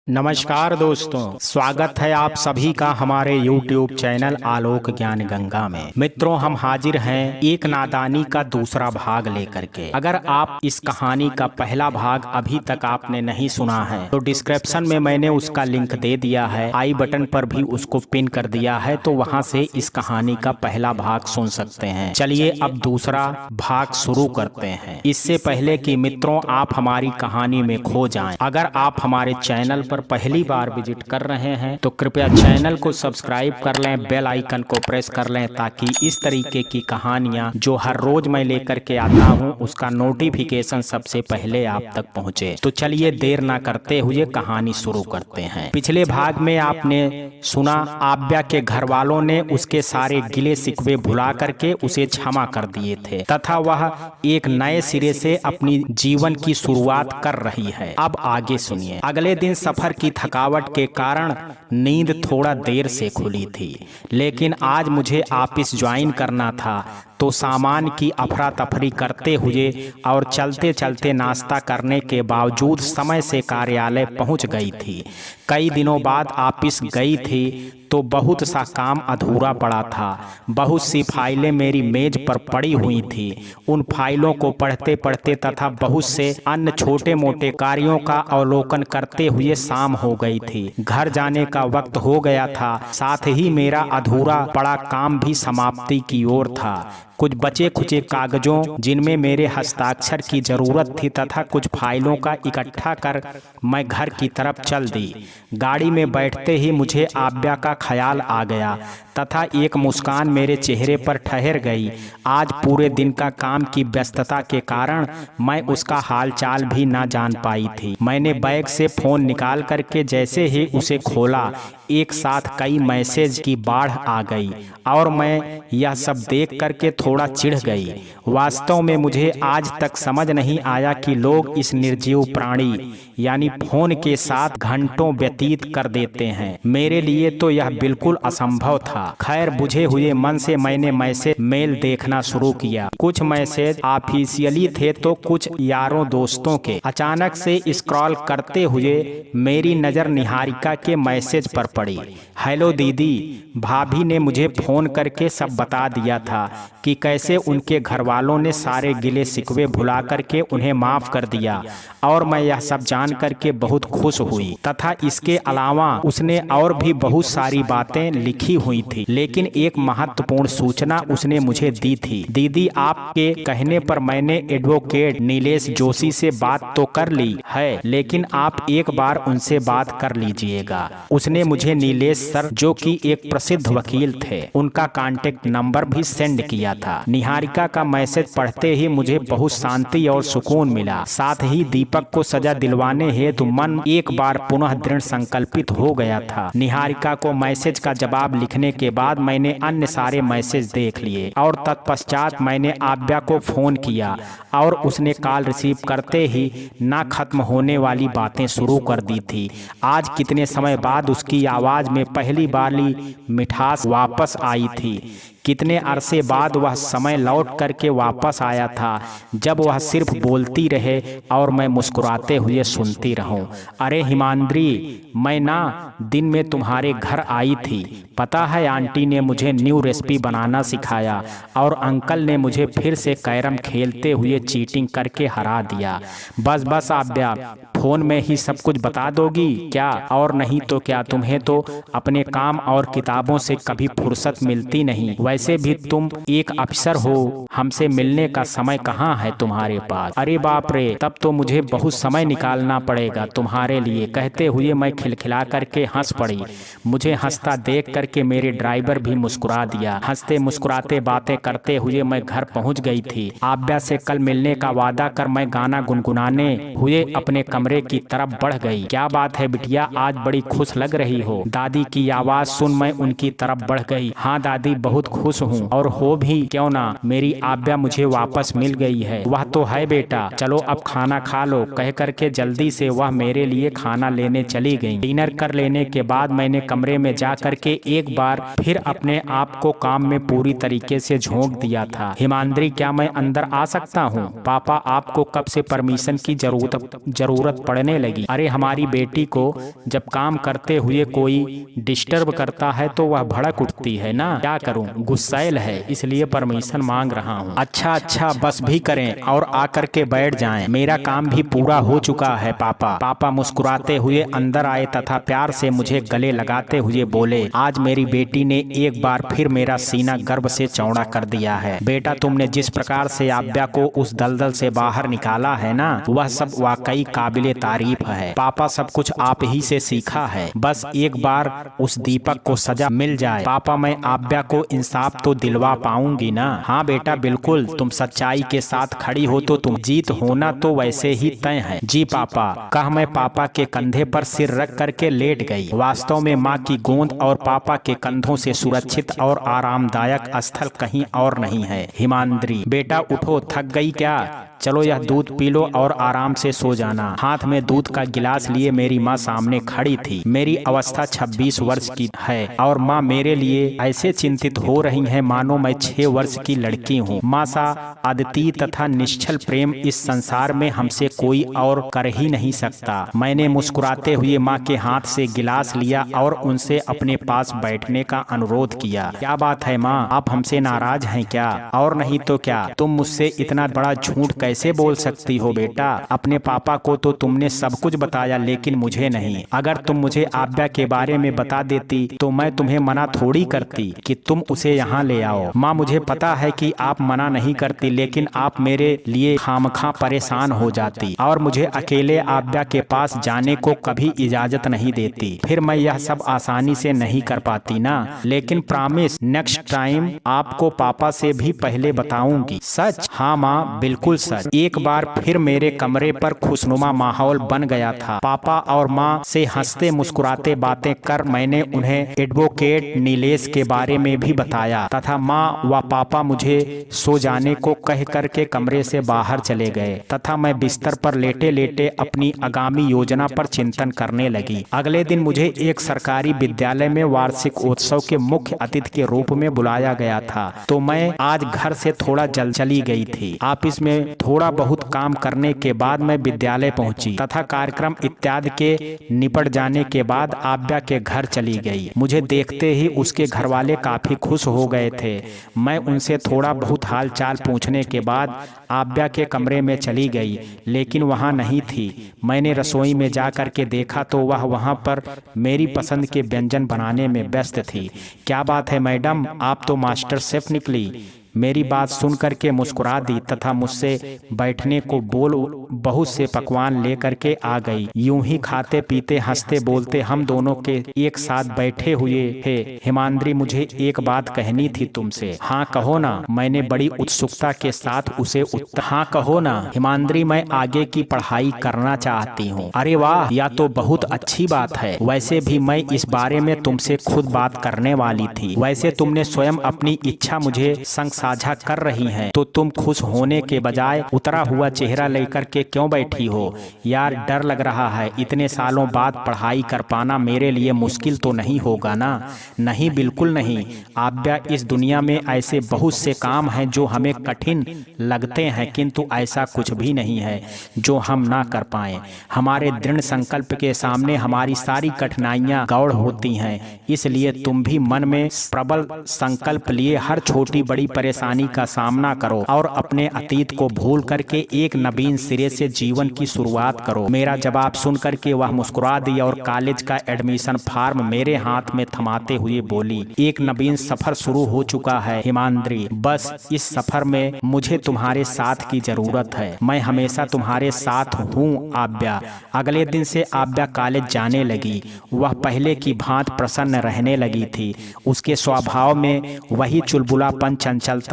नमस्कार दोस्तों, स्वागत है आप सभी का हमारे YouTube चैनल आलोक ज्ञान गंगा में। मित्रों, हम हाजिर हैं एक नादानी का दूसरा भाग लेकर के। अगर आप इस कहानी का पहला भाग अभी तक आपने नहीं सुना है तो डिस्क्रिप्शन में मैंने उसका लिंक दे दिया है, आई बटन पर भी उसको पिन कर दिया है, तो वहां से इस कहानी का पहला भाग सुन सकते हैं। चलिए अब दूसरा भाग शुरू करते हैं। इससे पहले कि मित्रों आप हमारी कहानी में खो जाएं, अगर आप हमारे चैनल पर पहली बार विजिट कर रहे हैं तो कृपया चैनल को सब्सक्राइब कर लें, बेल आइकन को प्रेस कर लें, ताकि इस तरीके की कहानियां जो हर रोज मैं लेकर के आता हूं उसका नोटिफिकेशन सबसे पहले आप तक पहुंचे। तो चलिए देर ना करते हुए कहानी शुरू करते हैं। पिछले भाग में आपने सुना आव्या के घर वालों ने उसके सारे गिले शिकवे भुला करके उसे क्षमा कर दिए थे तथा वह एक नए सिरे से अपनी जीवन की शुरुआत कर रही है। अब आगे सुनिए। अगले दिन सफर की थकावट के कारण नींद थोड़ा देर से खुली थी, लेकिन आज मुझे ऑफिस ज्वाइन करना था तो सामान की अफरा तफरी करते हुए और चलते चलते नाश्ता करने के बावजूद समय से कार्यालय पहुंच गई थी। कई दिनों बाद ऑफिस गई थी तो बहुत सा काम अधूरा पड़ा था। बहुत सी फाइलें मेरी मेज पर पड़ी हुई थी। उन फाइलों को पढ़ते पढ़ते तथा बहुत से अन्य छोटे मोटे कार्यों का अवलोकन करते हुए शाम हो गई थी। घर जाने का वक्त हो गया था, साथ ही मेरा अधूरा पड़ा काम भी समाप्ति की ओर था। कुछ बचे खुचे कागजों जिनमें मेरे हस्ताक्षर की जरूरत थी तथा कुछ फाइलों का इकट्ठा कर मैं घर की तरफ चल दी। गाड़ी में बैठते ही मुझे आव्या का ख्याल आ गया तथा एक मुस्कान मेरे चेहरे पर ठहर गई। आज पूरे दिन का काम की व्यस्तता के कारण मैं उसका हालचाल भी ना जान पाई थी। मैंने बैग से फोन निकाल करके जैसे ही उसे खोला, एक साथ कई मैसेज की बाढ़ आ गई और मैं यह सब देख करके थोड़ा चिढ़ गई। वास्तव में मुझे आज तक समझ नहीं आया कि लोग इस निर्जीव प्राणी यानी फोन के साथ घंटों व्यतीत कर देते हैं। मेरे लिए तो यह बिल्कुल असंभव था। खैर, बुझे हुए मन से मैंने मैसेज मेल देखना शुरू किया। कुछ मैसेज ऑफिशियली थे तो कुछ यारों दोस्तों के। अचानक से स्क्रॉल करते हुए मेरी नज़र निहारिका के मैसेज पर पड़ी। हेलो दीदी, भाभी ने मुझे फोन करके सब बता दिया था कि कैसे उनके घर वालों ने सारे गिले शिकवे भुला करके उन्हें माफ कर दिया और मैं यह सब जान करके बहुत खुश हुई। तथा इसके अलावा उसने और भी बहुत सारी बातें लिखी हुई थी, लेकिन एक महत्वपूर्ण सूचना उसने मुझे दी थी। दीदी, आपके कहने पर मैंने एडवोकेट नीलेश जोशी से बात तो कर ली है, लेकिन आप एक बार उनसे बात कर लीजिएगा। उसने मुझे नीलेश सर, जो कि एक प्रसिद्ध वकील थे, उनका कांटेक्ट नंबर भी सेंड किया था। निहारिका का मैसेज पढ़ते ही मुझे बहुत शांति और सुकून मिला। साथ ही दीपक को सजा दिलवाने हेतु मन एक बार पुनः दृढ़ संकल्पित हो गया था। निहारिका को मैसेज का जवाब लिखने के बाद मैंने अन्य सारे मैसेज देख लिए और तत्पश्चात मैंने आव्या को फोन किया और उसने कॉल रिसीव करते ही ना खत्म होने वाली बातें शुरू कर दी थी। आज कितने समय बाद उसकी आवाज में पहली बारी मिठास वापस आई थी। कितने अरसे बाद वह समय लौट करके वापस आया था जब वह सिर्फ बोलती रहे और मैं मुस्कुराते हुए सुनती रहूं। अरे हिमांद्री, मैं ना दिन में तुम्हारे घर आई थी। पता है, आंटी ने मुझे न्यू रेसिपी बनाना सिखाया और अंकल ने मुझे फिर से कैरम खेलते हुए चीटिंग करके हरा दिया। बस बस आव्या, फोन में ही सब कुछ बता दोगी क्या? और नहीं तो क्या, तुम्हें तो अपने काम और किताबों से कभी फुर्सत मिलती नहीं। वैसे भी तुम एक अफसर हो, हमसे मिलने का समय कहाँ है तुम्हारे पास? अरे बाप रे, तब तो मुझे बहुत समय निकालना पड़ेगा तुम्हारे लिए। कहते हुए मैं खिलखिला करके हंस पड़ी। मुझे हंसता देख करके मेरे ड्राइवर भी मुस्कुरा दिया। हंसते मुस्कुराते बातें करते हुए मैं घर पहुँच गई थी। आव्या से कल मिलने का वादा कर मैं गाना गुनगुनाने हुए अपने कमरे की तरफ बढ़ गई। क्या बात है बिटिया, आज बड़ी खुश लग रही हो? दादी की आवाज सुन मैं उनकी तरफ बढ़ गई। हाँ दादी, बहुत खुश हूँ, और हो भी क्यों ना, मेरी आव्या मुझे वापस मिल गई है। वह तो है बेटा, चलो अब खाना खा लो, कह करके जल्दी से वह मेरे लिए खाना लेने चली गई। डिनर कर लेने के बाद मैंने कमरे में जा करके एक बार फिर अपने आप को काम में पूरी तरीके से झोंक दिया था। हिमांद्री, क्या मैं अंदर आ सकता हूँ? पापा, आपको कब से परमिशन की जरूरत जरूरत पड़ने लगी। अरे हमारी बेटी को जब काम करते हुए कोई डिस्टर्ब करता है तो वह भड़क उठती है ना, क्या करूं, गुस्सैल है, इसलिए परमिशन मांग रहा हूं। अच्छा अच्छा, बस भी करें और आकर के बैठ जाएं, मेरा काम भी पूरा हो चुका है पापा। पापा मुस्कुराते हुए अंदर आए तथा प्यार से मुझे गले लगाते हुए बोले, आज मेरी बेटी ने एक बार फिर मेरा सीना गर्व से चौड़ा कर दिया है। बेटा, तुमने जिस प्रकार से आव्या को उस दलदल से बाहर निकाला है ना, वह सब वाकई काबिले तारीफ है। पापा, सब कुछ आप ही से सीखा है, बस एक बार उस दीपक को सजा मिल जाए। पापा, मैं आव्या को इंसाफ तो दिलवा पाऊंगी ना? हाँ बेटा बिल्कुल, तुम सच्चाई के साथ खड़ी हो तो तुम जीत होना तो वैसे ही तय है। जी पापा, कह मैं पापा के कंधे पर सिर रख करके लेट गई। वास्तव में माँ की गोंद और पापा के कंधों से सुरक्षित और आरामदायक स्थल कहीं और नहीं है। हिमाद्री, बेटा उठो, थक गई क्या? चलो यह दूध पी लो और आराम से सो जाना। हाथ में दूध का गिलास लिए मेरी माँ सामने खड़ी थी। मेरी अवस्था 26 वर्ष की है और माँ मेरे लिए ऐसे चिंतित हो रही हैं मानो मैं 6 वर्ष की लड़की हूँ। माँ सा अद्वितीय तथा निश्चल प्रेम इस संसार में हमसे कोई और कर ही नहीं सकता। मैंने मुस्कुराते हुए माँ के हाथ से गिलास लिया और उनसे अपने पास बैठने का अनुरोध किया। क्या बात है माँ, आप हमसे नाराज हैं क्या? और नहीं तो क्या, तुम मुझसे इतना बड़ा झूठ कैसे बोल सकती हो बेटा? अपने पापा को तो तुमने सब कुछ बताया लेकिन मुझे नहीं। अगर तुम मुझे आव्या के बारे में बता देती तो मैं तुम्हें मना थोड़ी करती कि तुम उसे यहाँ ले आओ। माँ, मुझे पता है कि आप मना नहीं करती, लेकिन आप मेरे लिए खामखा परेशान हो जाती और मुझे अकेले आव्या के पास जाने को कभी इजाजत नहीं देती। फिर मैं यह सब आसानी से नहीं कर पाती ना। लेकिन प्रॉमिस, नेक्स्ट टाइम आपको पापा से भी पहले बताऊंगी। सच? हाँ माँ, बिल्कुल सच। एक बार फिर मेरे कमरे पर खुशनुमा माहौल बन गया था। पापा और माँ से हंसते मुस्कुराते बातें कर मैंने उन्हें एडवोकेट नीलेश के बारे में भी बताया तथा माँ व पापा मुझे सो जाने को कह करके कमरे से बाहर चले गए तथा मैं बिस्तर पर लेटे लेटे अपनी आगामी योजना पर चिंतन करने लगी। अगले दिन मुझे एक सरकारी विद्यालय में वार्षिक उत्सव के मुख्य अतिथि के रूप में बुलाया गया था, तो मैं आज घर से थोड़ा जल्द चली गई थी। ऑफिस में थोड़ा बहुत काम करने के बाद मैं विद्यालय पहुंची तथा कार्यक्रम इत्यादि के निपट जाने के बाद आव्या के घर चली गई। मुझे देखते ही उसके घर वाले काफी खुश हो गए थे। मैं उनसे थोड़ा बहुत हाल चाल पूछने के बाद आव्या के कमरे में चली गई, लेकिन वहां नहीं थी। मैंने रसोई में जा कर के देखा तो वह वहां पर मेरी पसंद के व्यंजन बनाने में व्यस्त थी। क्या बात है मैडम, आप तो मास्टर शेफ निकली। मेरी बात सुनकर के मुस्कुरा दी तथा मुझसे बैठने को बोल बहुत से पकवान लेकर के आ गई। यूं ही खाते पीते हंसते बोलते हम दोनों के एक साथ बैठे हुए हैं। हिमाद्री, मुझे एक बात कहनी थी तुमसे। हाँ कहो ना, मैंने बड़ी उत्सुकता के साथ उसे हाँ कहो ना। हिमाद्री, मैं आगे की पढ़ाई करना चाहती हूँ। अरे वाह, यह तो बहुत अच्छी बात है। वैसे भी मैं इस बारे में तुमसे खुद बात करने वाली थी। वैसे तुमने स्वयं अपनी इच्छा मुझे संग साझा कर रही हैं, तो तुम खुश होने के बजाय उतरा हुआ चेहरा लेकर के क्यों बैठी हो? यार डर लग रहा है, इतने सालों बाद पढ़ाई कर पाना मेरे लिए मुश्किल तो नहीं होगा ना? नहीं, बिल्कुल नहीं आव्या, इस दुनिया में ऐसे बहुत से काम हैं जो हमें कठिन लगते हैं, किंतु ऐसा कुछ भी नहीं है जो हम ना कर पाए। हमारे दृढ़ संकल्प के सामने हमारी सारी कठिनाइयां गौड़ होती हैं। इसलिए तुम भी मन में प्रबल संकल्प लिए हर छोटी बड़ी परेशानी का सामना करो और अपने अतीत को भूल करके एक नवीन सिरे से जीवन की शुरुआत करो। मेरा जवाब सुन करके वह मुस्कुरा दी और कॉलेज का एडमिशन फॉर्म मेरे हाथ में थमाते हुए बोली, एक नवीन सफर शुरू हो चुका है हिमाद्री, बस इस सफर में मुझे तुम्हारे साथ की जरूरत है। मैं हमेशा तुम्हारे साथ हूँ आव्या। अगले दिन से आव्या कॉलेज जाने लगी। वह पहले की भांति प्रसन्न रहने लगी थी। उसके स्वभाव में वही चुलबुलापन, चंचलता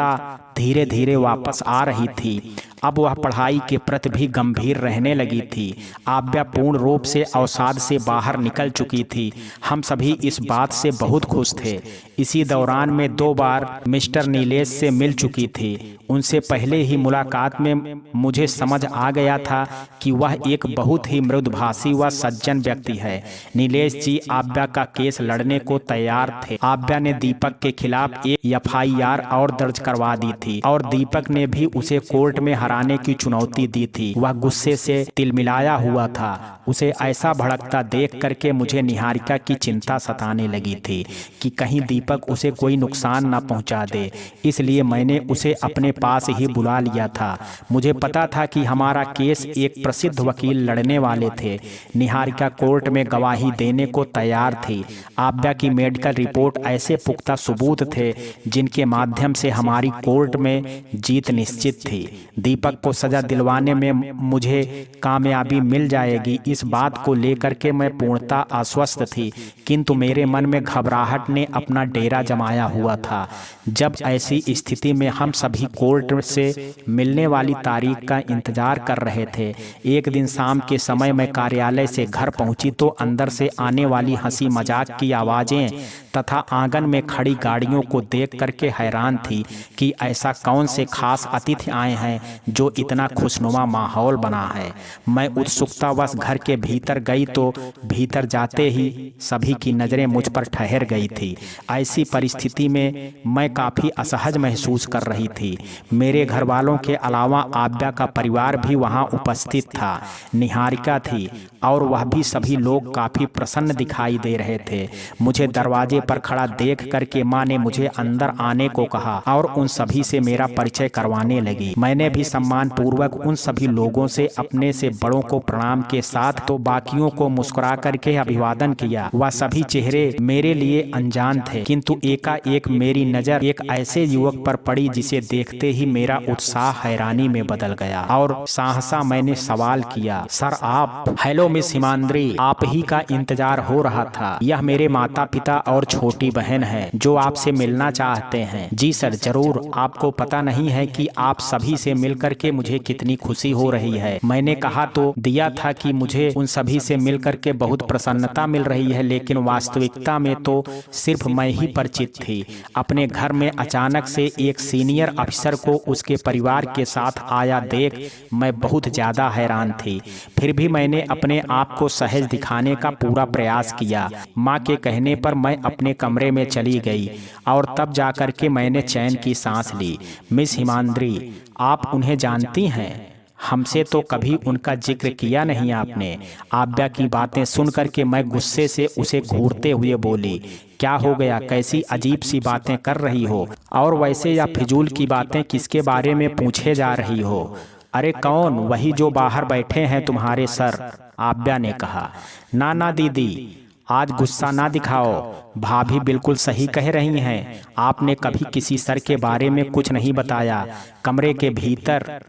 धीरे धीरे वापस आ रही थी। अब वह पढ़ाई के प्रति भी गंभीर रहने लगी थी। आव्या पूर्ण रूप से अवसाद से बाहर निकल चुकी थी। हम सभी इस बात से बहुत खुश थे। इसी दौरान में 2 बार मिस्टर नीलेश से मिल चुकी थी। उनसे पहले ही मुलाकात में मुझे समझ आ गया था कि वह एक बहुत ही मृदुभाषी व सज्जन व्यक्ति है। नीलेश जी आव्या का केस लड़ने को तैयार थे। आव्या ने दीपक के खिलाफ एक FIR और दर्ज करवा दी थी और दीपक ने भी उसे कोर्ट में हराने की चुनौती दी थी। वह गुस्से से तिलमिलाया हुआ था। उसे ऐसा भड़कता देख करके मुझे निहारिका की चिंता सताने लगी थी कि कहीं दीपक उसे कोई नुकसान न पहुंचा दे। इसलिए मैंने उसे अपने पास ही बुला लिया था। मुझे पता था कि हमारा केस एक प्रसिद्ध वकील लड़ने वाले थे। निहारिका कोर्ट में गवाही देने को तैयार थी। आव्या की मेडिकल रिपोर्ट ऐसे पुख्ता सबूत थे जिनके माध्यम से हमारी कोर्ट में जीत निश्चित थी। दीपक को सजा दिलवाने में मुझे कामयाबी मिल जाएगी, इस बात को लेकर के मैं पूर्णतः आश्वस्त थी। किंतु मेरे मन में घबराहट ने अपना डेरा जमाया हुआ था। जब ऐसी स्थिति में हम सभी कोर्ट से मिलने वाली तारीख का इंतजार कर रहे थे, एक दिन शाम के समय मैं कार्यालय से घर पहुंची तो अंदर से आने वाली हंसी मजाक की आवाजें तथा आंगन में खड़ी गाड़ियों को देख करके हैरान थी कि ऐसा कौन से खास अतिथि आए हैं जो इतना खुशनुमा माहौल बना है। मैं उत्सुकतावश घर के भीतर गई तो भीतर जाते ही सभी की नज़रें मुझ पर ठहर गई थी। ऐसी परिस्थिति में मैं काफ़ी असहज महसूस कर रही थी। मेरे घर वालों के अलावा आव्या का परिवार भी वहां उपस्थित था। निहारिका थी और वह भी सभी लोग काफ़ी प्रसन्न दिखाई दे रहे थे। मुझे दरवाजे पर खड़ा देख करके माँ ने मुझे अंदर आने को कहा और उन सभी से मेरा परिचय करवाने लगी। मैंने भी सम्मान पूर्वक उन सभी लोगों से अपने से बड़ों को प्रणाम के साथ तो बाकियों को मुस्कुरा करके अभिवादन किया। वह सभी चेहरे मेरे लिए अनजान थे, किंतु एकाएक मेरी नजर एक ऐसे युवक पर पड़ी जिसे देखते ही मेरा उत्साह हैरानी में बदल गया और सहसा मैंने सवाल किया, सर आप? हेलो मिस हिमाद्री, आप ही का इंतजार हो रहा था। यह मेरे माता पिता और छोटी बहन है जो आपसे मिलना चाहते हैं। जी सर, जरूर। आपको पता नहीं है कि आप सभी से मिलकर के मुझे कितनी खुशी हो रही है। मैंने कहा तो दिया था कि मुझे उन सभी से मिलकर के बहुत प्रसन्नता मिल रही है, लेकिन वास्तविकता में तो सिर्फ मैं ही परिचित थी। अपने घर में अचानक से एक सीनियर अफसर को उसके परिवार के साथ आया देख मैं बहुत ज्यादा हैरान थी। फिर भी मैंने अपने आप को सहज दिखाने का पूरा प्रयास किया। माँ के कहने पर मैं अपने कमरे में चली गई और तब जाकर के मैंने चैन की सांस ली। मिस हिमाद्री, आप उन्हें जानती हैं? हमसे तो कभी उनका जिक्र किया नहीं आपने। आव्या की बातें सुन करके मैं गुस्से से उसे घूरते हुए बोली, क्या हो गया? कैसी अजीब सी बातें कर रही हो? और वैसे या फिजूल की बातें किसके बारे में पूछे जा रही हो? अरे कौन? वही जो बाहर बैठे हैं तुम्हारे सर, आव्या ने कहा। ना ना दीदी, आज गुस्सा ना दिखाओ। भाभी बिल्कुल सही कह रही हैं। आपने कभी किसी सर के बारे में कुछ नहीं बताया। कमरे के भीतर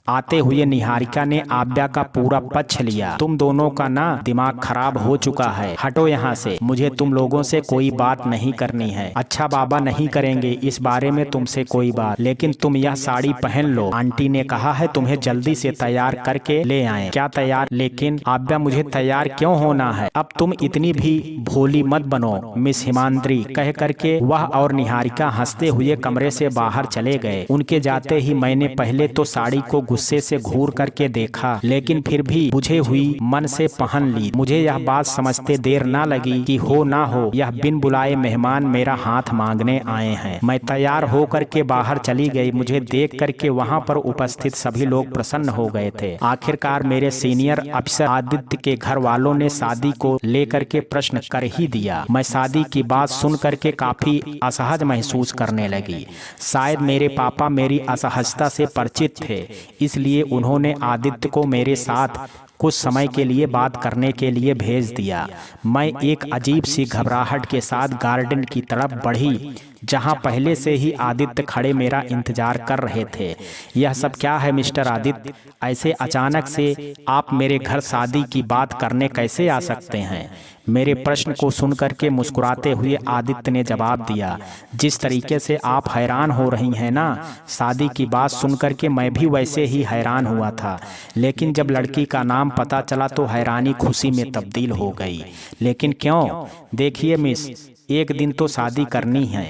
आते हुए निहारिका ने आव्या का पूरा पक्ष लिया। तुम दोनों का ना दिमाग खराब हो चुका है। हटो यहाँ से, मुझे तुम लोगों से कोई बात नहीं करनी है। अच्छा बाबा, नहीं करेंगे इस बारे में तुमसे कोई बात, लेकिन तुम यह साड़ी पहन लो। आंटी ने कहा है तुम्हें जल्दी से तैयार करके ले आएं। क्या तैयार? लेकिन आव्या, मुझे तैयार क्यों होना है? अब तुम इतनी भी भोली मत बनो मिस हिमाद्री, कह करके वह और निहारिका हंसते हुए कमरे से बाहर चले गए। उनके जाते ही मैंने पहले तो साड़ी को गुस्से से घूर करके देखा, लेकिन फिर भी बुझे हुई मन से पहन ली। मुझे यह बात समझते देर ना लगी कि हो ना हो यह बिन बुलाए मेहमान मेरा हाथ मांगने आए हैं। मैं तैयार हो करके बाहर चली गई। मुझे देख करके वहां पर उपस्थित सभी लोग प्रसन्न हो गए थे। आखिरकार मेरे सीनियर अफसर आदित्य के घर वालों ने शादी को लेकर के प्रश्न कर ही दिया। मैं शादी की बात सुन करके काफी असहज महसूस करने लगी। शायद मेरे पापा मेरी असहजता से परिचित थे, इसलिए उन्होंने आदित्य को मेरे साथ कुछ समय के लिए बात करने के लिए भेज दिया। मैं एक अजीब सी घबराहट के साथ गार्डन की तरफ बढ़ी, जहां पहले से ही आदित्य खड़े मेरा इंतजार कर रहे थे। यह सब क्या है मिस्टर आदित्य? ऐसे अचानक से आप मेरे घर शादी की बात करने कैसे आ सकते हैं? मेरे प्रश्न को सुनकर के मुस्कुराते हुए आदित्य ने जवाब दिया, जिस तरीके से आप हैरान हो रही हैं ना, शादी की बात सुनकर के मैं भी वैसे ही हैरान हुआ था। लेकिन जब लड़की का नाम पता चला तो हैरानी खुशी में तब्दील हो गई। लेकिन क्यों? देखिए मिस, एक दिन तो शादी करनी है,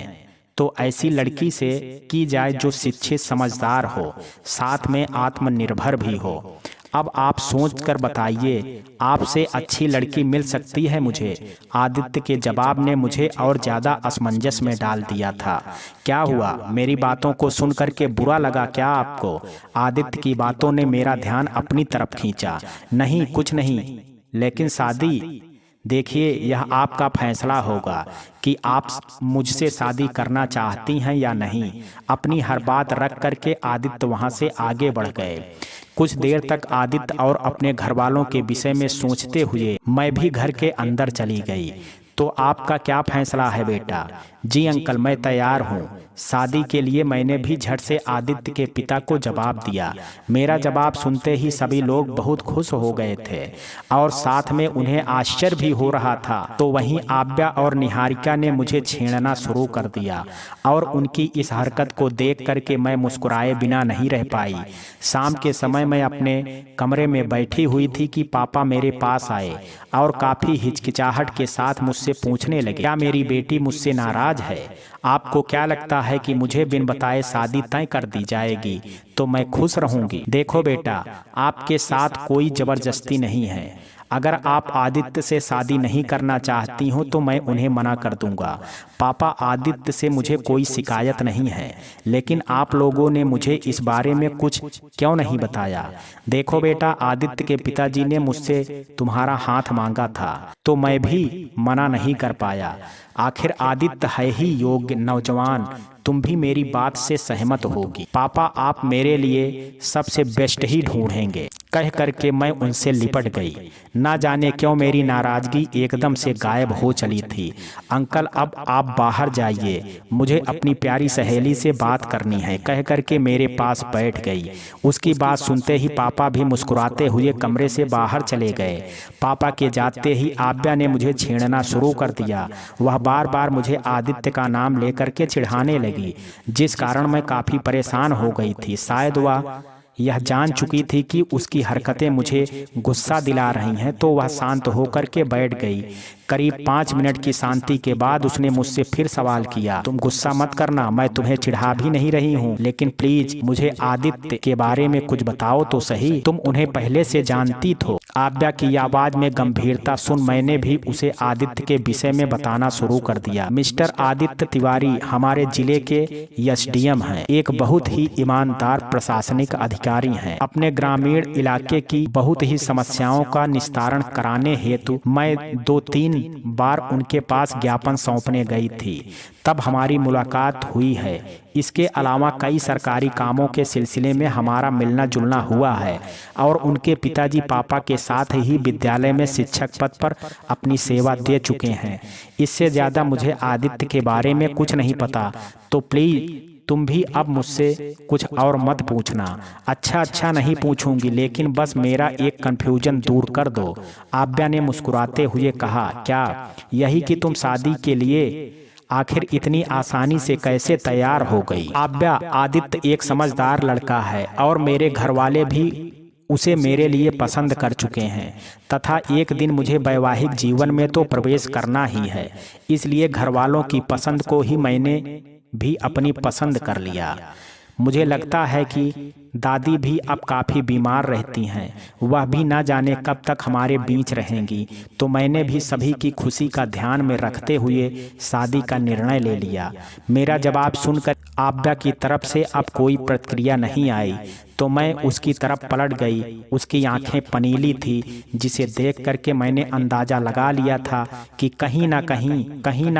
तो ऐसी लड़की से की जाए जो शिक्षित समझदार हो, साथ में आत्मनिर्भर भी हो। अब आप सोच कर बताइए, आपसे अच्छी लड़की मिल सकती है मुझे? आदित्य के जवाब ने मुझे और ज्यादा असमंजस में डाल दिया था। क्या हुआ? मेरी बातों को सुन करके बुरा लगा क्या आपको? आदित्य की बातों ने मेरा ध्यान अपनी तरफ खींचा। नहीं, कुछ नहीं, लेकिन शादी, देखिए यह आपका फैसला होगा कि आप मुझसे शादी करना चाहती हैं या नहीं। अपनी हर बात रख करके आदित्य वहां से आगे बढ़ गए। कुछ देर तक आदित्य और अपने घर वालों के विषय में सोचते हुए मैं भी घर के अंदर चली गई। तो आपका क्या फैसला है बेटा? जी अंकल, मैं तैयार हूँ शादी के लिए। मैंने भी झट से आदित्य के पिता को जवाब दिया। मेरा जवाब सुनते ही सभी लोग बहुत खुश हो गए थे और साथ में उन्हें आश्चर्य भी हो रहा था। तो वहीं आव्या और निहारिका ने मुझे छेड़ना शुरू कर दिया और उनकी इस हरकत को देख करके मैं मुस्कुराए बिना नहीं रह पाई। शाम के समय मैं अपने कमरे में बैठी हुई थी कि पापा मेरे पास आए और काफी हिचकिचाहट के साथ मुझसे पूछने लगे, क्या मेरी बेटी मुझसे नाराज है? आपको क्या लगता है कि मुझे बिन बताए शादी तय कर दी जाएगी तो मैं खुश रहूंगी? देखो बेटा, आपके साथ कोई जबरदस्ती नहीं है। अगर आप आदित्य से शादी नहीं करना चाहती हो तो मैं उन्हें मना कर दूंगा। पापा, आदित्य से मुझे कोई शिकायत नहीं है, लेकिन आप लोगों ने मुझे इस बारे में कुछ क्यों नहीं बताया? देखो बेटा, आदित्य के पिताजी ने मुझसे तुम्हारा हाथ मांगा था तो मैं भी मना नहीं कर पाया। आखिर आदित्य है ही योग्य नौजवान, तुम भी मेरी बात से सहमत होगी। पापा, आप मेरे लिए सबसे बेस्ट ही ढूंढेंगे, कह करके मैं उनसे लिपट गई। ना जाने क्यों मेरी नाराजगी एकदम से गायब हो चली थी। अंकल, अब आप बाहर जाइए, मुझे अपनी प्यारी सहेली से बात करनी है, कह करके मेरे पास बैठ गई। उसकी बात सुनते ही पापा भी मुस्कुराते हुए कमरे से बाहर चले गए। पापा के जाते ही आव्या ने मुझे छेड़ना शुरू कर दिया। वह बार बार मुझे आदित्य का नाम लेकर के चिढ़ाने लगी, जिस कारण मैं काफी परेशान हो गई थी। शायद वह यह जान चुकी थी कि उसकी हरकतें मुझे गुस्सा दिला रही हैं, तो वह शांत होकर के बैठ गई। करीब 5 मिनट की शांति के बाद उसने मुझसे फिर सवाल किया, तुम गुस्सा मत करना, मैं तुम्हें चिढ़ा भी नहीं रही हूँ, लेकिन प्लीज मुझे आदित्य के बारे में कुछ बताओ तो सही, तुम उन्हें पहले से जानती थो? आव्या की आवाज में गंभीरता सुन मैंने भी उसे आदित्य के विषय में बताना शुरू कर दिया। मिस्टर आदित्य तिवारी हमारे जिले के एसडीएम हैं, एक बहुत ही ईमानदार प्रशासनिक अधिकारी हैं। अपने ग्रामीण इलाके की बहुत ही समस्याओं का निस्तारण कराने हेतु मैं 2-3 बार उनके पास ज्ञापन सौंपने गई थी, तब हमारी मुलाकात हुई है। इसके अलावा कई सरकारी कामों के सिलसिले में हमारा मिलना जुलना हुआ है और उनके पिताजी पापा के साथ ही विद्यालय में शिक्षक पद पर अपनी सेवा दे चुके हैं। इससे ज़्यादा मुझे आदित्य के बारे में कुछ नहीं पता, तो प्लीज़ तुम भी अब मुझसे कुछ और मत पूछना। अच्छा नहीं पूछूंगी, लेकिन बस मेरा एक कन्फ्यूजन दूर कर दो। आव्या ने मुस्कुराते हुए कहा, क्या यही कि तुम शादी के लिए आखिर इतनी आसानी से कैसे तैयार हो गई? आव्या, आदित्य एक समझदार लड़का है और मेरे घर वाले भी उसे मेरे लिए पसंद कर चुके हैं तथा एक दिन मुझे वैवाहिक जीवन में तो प्रवेश करना ही है, इसलिए घर वालों की पसंद को ही मैंने भी अपनी पसंद कर लिया। मुझे लगता है कि दादी भी अब काफ़ी बीमार रहती हैं, वह भी ना जाने कब तक हमारे बीच रहेंगी, तो मैंने भी सभी की खुशी का ध्यान में रखते हुए शादी का निर्णय ले लिया। मेरा जवाब सुनकर आव्या की तरफ से अब कोई प्रतिक्रिया नहीं आई, तो मैं उसकी तरफ पलट गई। उसकी आंखें पनीली थी, जिसे देख करके मैंने अंदाजा लगा लिया था कि कहीं ना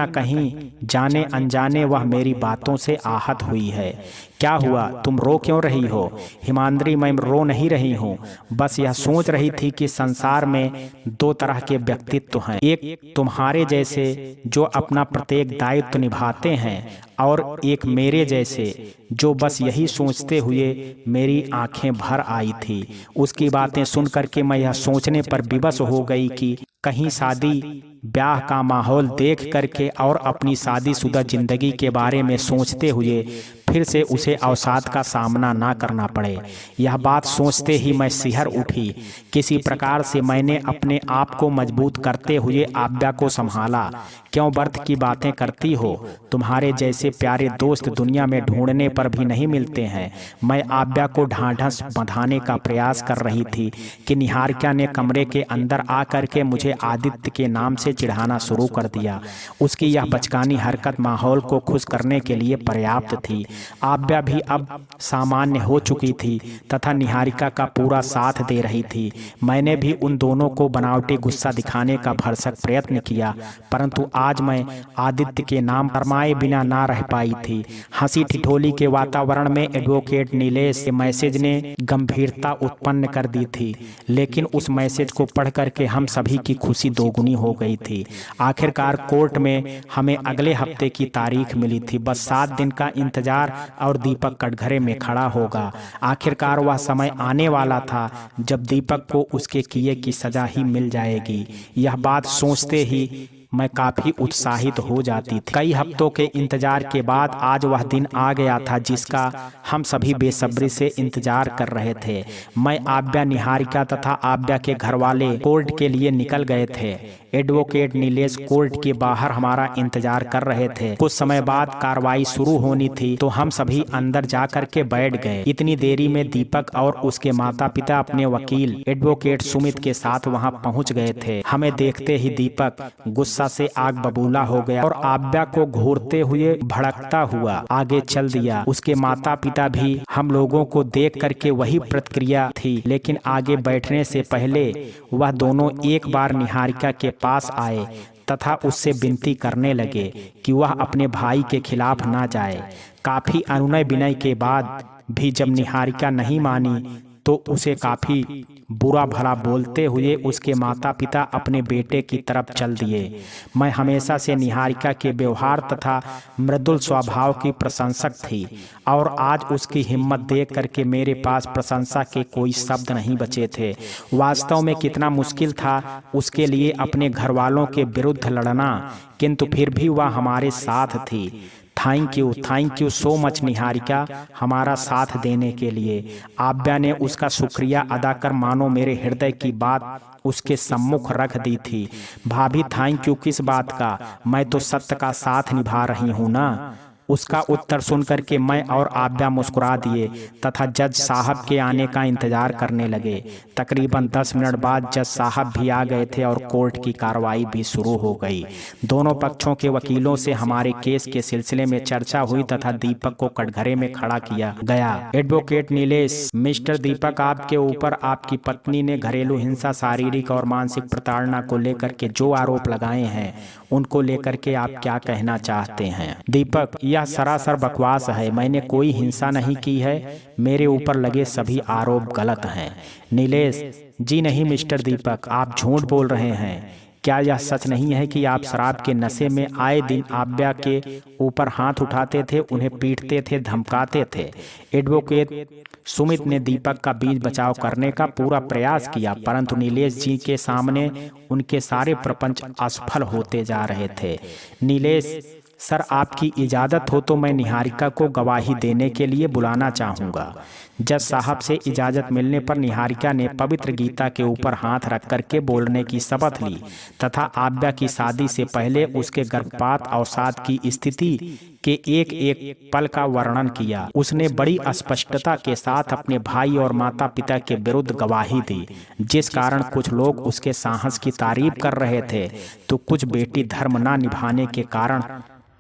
कहीं जाने अनजाने वह मेरी बातों से आहत हुई है। क्या हुआ, तुम रो क्यों रही हो? हिमाद्री, मैं रो नहीं रही हूँ, बस यह सोच रही थी कि संसार में 2 तरह के व्यक्तित्व हैं, एक तुम्हारे जैसे जो अपना प्रत्येक दायित्व निभाते हैं और एक मेरे जैसे जो बस यही सोचते हुए मेरी आंखें भर आई थी। उसकी बातें सुन करके मैं यह सोचने पर विवश हो गई कि कहीं शादी ब्याह का माहौल देख करके और अपनी शादीशुदा जिंदगी के बारे में सोचते हुए फिर से उसे अवसाद का सामना ना करना पड़े। यह बात सोचते ही मैं सिहर उठी। किसी प्रकार से मैंने अपने आप को मजबूत करते हुए आव्या को संभाला। क्यों व्यर्थ की बातें करती हो? तुम्हारे जैसे प्यारे दोस्त दुनिया में ढूंढने पर भी नहीं मिलते हैं। मैं आव्या को ढांढस बंधाने का प्रयास कर रही थी कि निहारिका ने कमरे के अंदर आकर के मुझे आदित्य के नाम से चिढ़ाना शुरू कर दिया। उसकी यह बचकानी हरकत माहौल को खुश करने के लिए पर्याप्त थी। आव्या भी अब सामान्य हो चुकी थी तथा निहारिका का पूरा साथ दे रही थी। मैंने भी उन दोनों को बनावटी गुस्सा दिखाने का भरसक प्रयत्न किया, परंतु आज मैं आदित्य के नाम फरमाए बिना ना रह पाई थी। हंसी ठिठोली के वातावरण में एडवोकेट नीलेश के मैसेज ने गंभीरता उत्पन्न कर दी थी, लेकिन उस मैसेज को पढ़ करके हम सभी की खुशी दोगुनी हो गई थी। आखिरकार कोर्ट में हमें अगले हफ्ते की तारीख मिली थी। बस 7 दिन का इंतजार और दीपक कटघरे में खड़ा होगा। आखिरकार वह समय आने वाला था जब दीपक को उसके किए की सजा ही मिल जाएगी। यह बात सोचते ही मैं काफी उत्साहित हो जाती थी। कई हफ्तों के इंतजार के बाद आज वह दिन आ गया था जिसका हम सभी बेसब्री से इंतजार कर रहे थे। मैं, आव्या, निहारिका तथा आव्या के घरवाले कोर्ट के लिए निकल गए थे। एडवोकेट नीलेश कोर्ट के बाहर हमारा इंतजार कर रहे थे। कुछ समय बाद कार्रवाई शुरू होनी थी तो हम सभी अंदर जाकर के बैठ गए। इतनी देरी में दीपक और उसके माता पिता अपने वकील एडवोकेट सुमित के साथ वहां पहुंच गए थे। हमें देखते ही दीपक गुस्सा से आग बबूला हो गया और आव्या को घूरते हुए भड़कता हुआ आगे चल दिया। उसके माता पिता भी हम लोगों को देख करके वही प्रतिक्रिया थी, लेकिन आगे बैठने से पहले वह दोनों एक बार निहारिका के पास आए तथा उससे विनती करने लगे कि वह अपने भाई के खिलाफ ना जाए। काफी अनुनय विनय के बाद भी जब निहारिका नहीं मानी तो उसे काफी बुरा भला बोलते हुए उसके माता पिता अपने बेटे की तरफ चल दिए। मैं हमेशा से निहारिका के व्यवहार तथा मृदुल स्वभाव की प्रशंसक थी और आज उसकी हिम्मत देख करके मेरे पास प्रशंसा के कोई शब्द नहीं बचे थे। वास्तव में कितना मुश्किल था उसके लिए अपने घर वालों के विरुद्ध लड़ना, किंतु फिर भी वह हमारे साथ थी। Thank you so much Niharika, हमारा साथ देने के लिए। आव्या ने उसका शुक्रिया अदा कर मानो मेरे हृदय की बात उसके सम्मुख रख दी थी। भाभी थैंक यू किस बात का, मैं तो सत्य का साथ निभा रही हूँ ना। उसका उत्तर सुनकर के मैं और आव्या मुस्कुरा दिए तथा जज साहब के आने का इंतजार करने लगे। तकरीबन 10 मिनट बाद जज साहब भी आ गए थे और कोर्ट की कार्रवाई भी शुरू हो गई। दोनों पक्षों के वकीलों से हमारे केस के सिलसिले में चर्चा हुई तथा दीपक को कटघरे में खड़ा किया गया। एडवोकेट नीलेश, मिस्टर दीपक, आपके ऊपर आपकी पत्नी ने घरेलू हिंसा, शारीरिक और मानसिक प्रताड़ना को लेकर के जो आरोप लगाए हैं उनको लेकर के आप क्या कहना चाहते हैं? दीपक, यह सरासर बकवास है। मैंने कोई हिंसा नहीं की है। मेरे ऊपर लगे सभी आरोप गलत हैं। नीलेश, जी नहीं मिस्टर दीपक, आप झूठ बोल रहे हैं। क्या यह सच नहीं है कि आप शराब के नशे में आए दिन आव्या के ऊपर हाथ उठाते थे, उन्हें पीटते थे, धमकाते थे? एडवोकेट सुमित ने दीपक का बीच बचाव करने का पूरा प्रयास किया, परंतु नीलेश जी के सामने उनके सारे प्रपंच असफल होते जा रहे थे। नीलेश सर, आपकी इजाज़त हो तो मैं निहारिका को गवाही देने के लिए बुलाना चाहूँगा। जज साहब से इजाज़त मिलने पर निहारिका ने पवित्र गीता के ऊपर हाथ रख करके बोलने की शपथ ली तथा आव्या की शादी से पहले उसके गर्भपात अवसाद की स्थिति के एक एक पल का वर्णन किया। उसने बड़ी स्पष्टता के साथ अपने भाई और माता पिता के विरुद्ध गवाही दी, जिस कारण कुछ लोग उसके साहस की तारीफ कर रहे थे तो कुछ बेटी धर्म न निभाने के कारण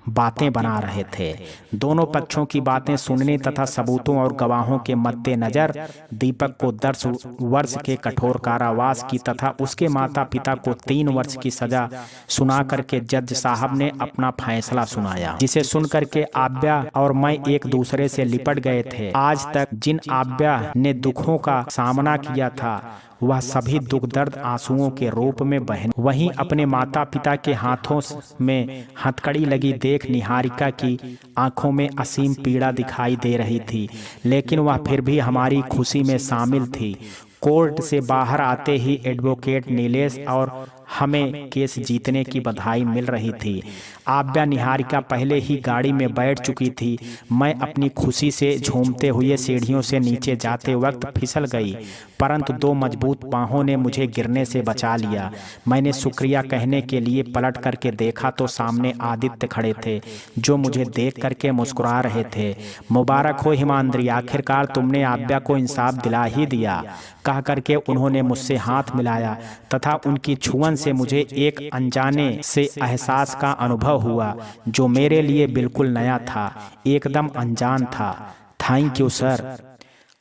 बातें बना रहे थे। दोनों पक्षों की बातें सुनने तथा सबूतों और गवाहों के मद्देनजर दीपक को 10 वर्ष के कठोर कारावास की तथा उसके माता पिता को 3 वर्ष की सजा सुना करके जज साहब ने अपना फैसला सुनाया, जिसे सुनकर के आव्या और मैं एक दूसरे से लिपट गए थे। आज तक जिन आव्या ने दुखों का सामना किया था वह सभी दुख दर्द आंसुओं के रूप में बहन। वहीं अपने माता पिता के हाथों में हथकड़ी लगी देख निहारिका की आंखों में असीम पीड़ा दिखाई दे रही थी, लेकिन वह फिर भी हमारी खुशी में शामिल थी। कोर्ट से बाहर आते ही एडवोकेट नीलेश और हमें केस जीतने की बधाई मिल रही थी। आव्या निहारिका पहले ही गाड़ी में बैठ चुकी थी। मैं अपनी खुशी से झूमते हुए सीढ़ियों से नीचे जाते वक्त फिसल गई, परंतु दो मजबूत बाहों ने मुझे गिरने से बचा लिया। मैंने शुक्रिया कहने के लिए पलट करके देखा तो सामने आदित्य खड़े थे, जो मुझे देख करके मुस्कुरा रहे थे। मुबारक हो हिमाद्री, आखिरकार तुमने आव्या को इंसाफ दिला ही दिया, कह करके उन्होंने मुझसे हाथ मिलाया तथा उनकी छुअन से मुझे एक अनजाने से एहसास का अनुभव हुआ, जो मेरे लिए बिल्कुल नया था, एकदम अनजान था। Thank you sir.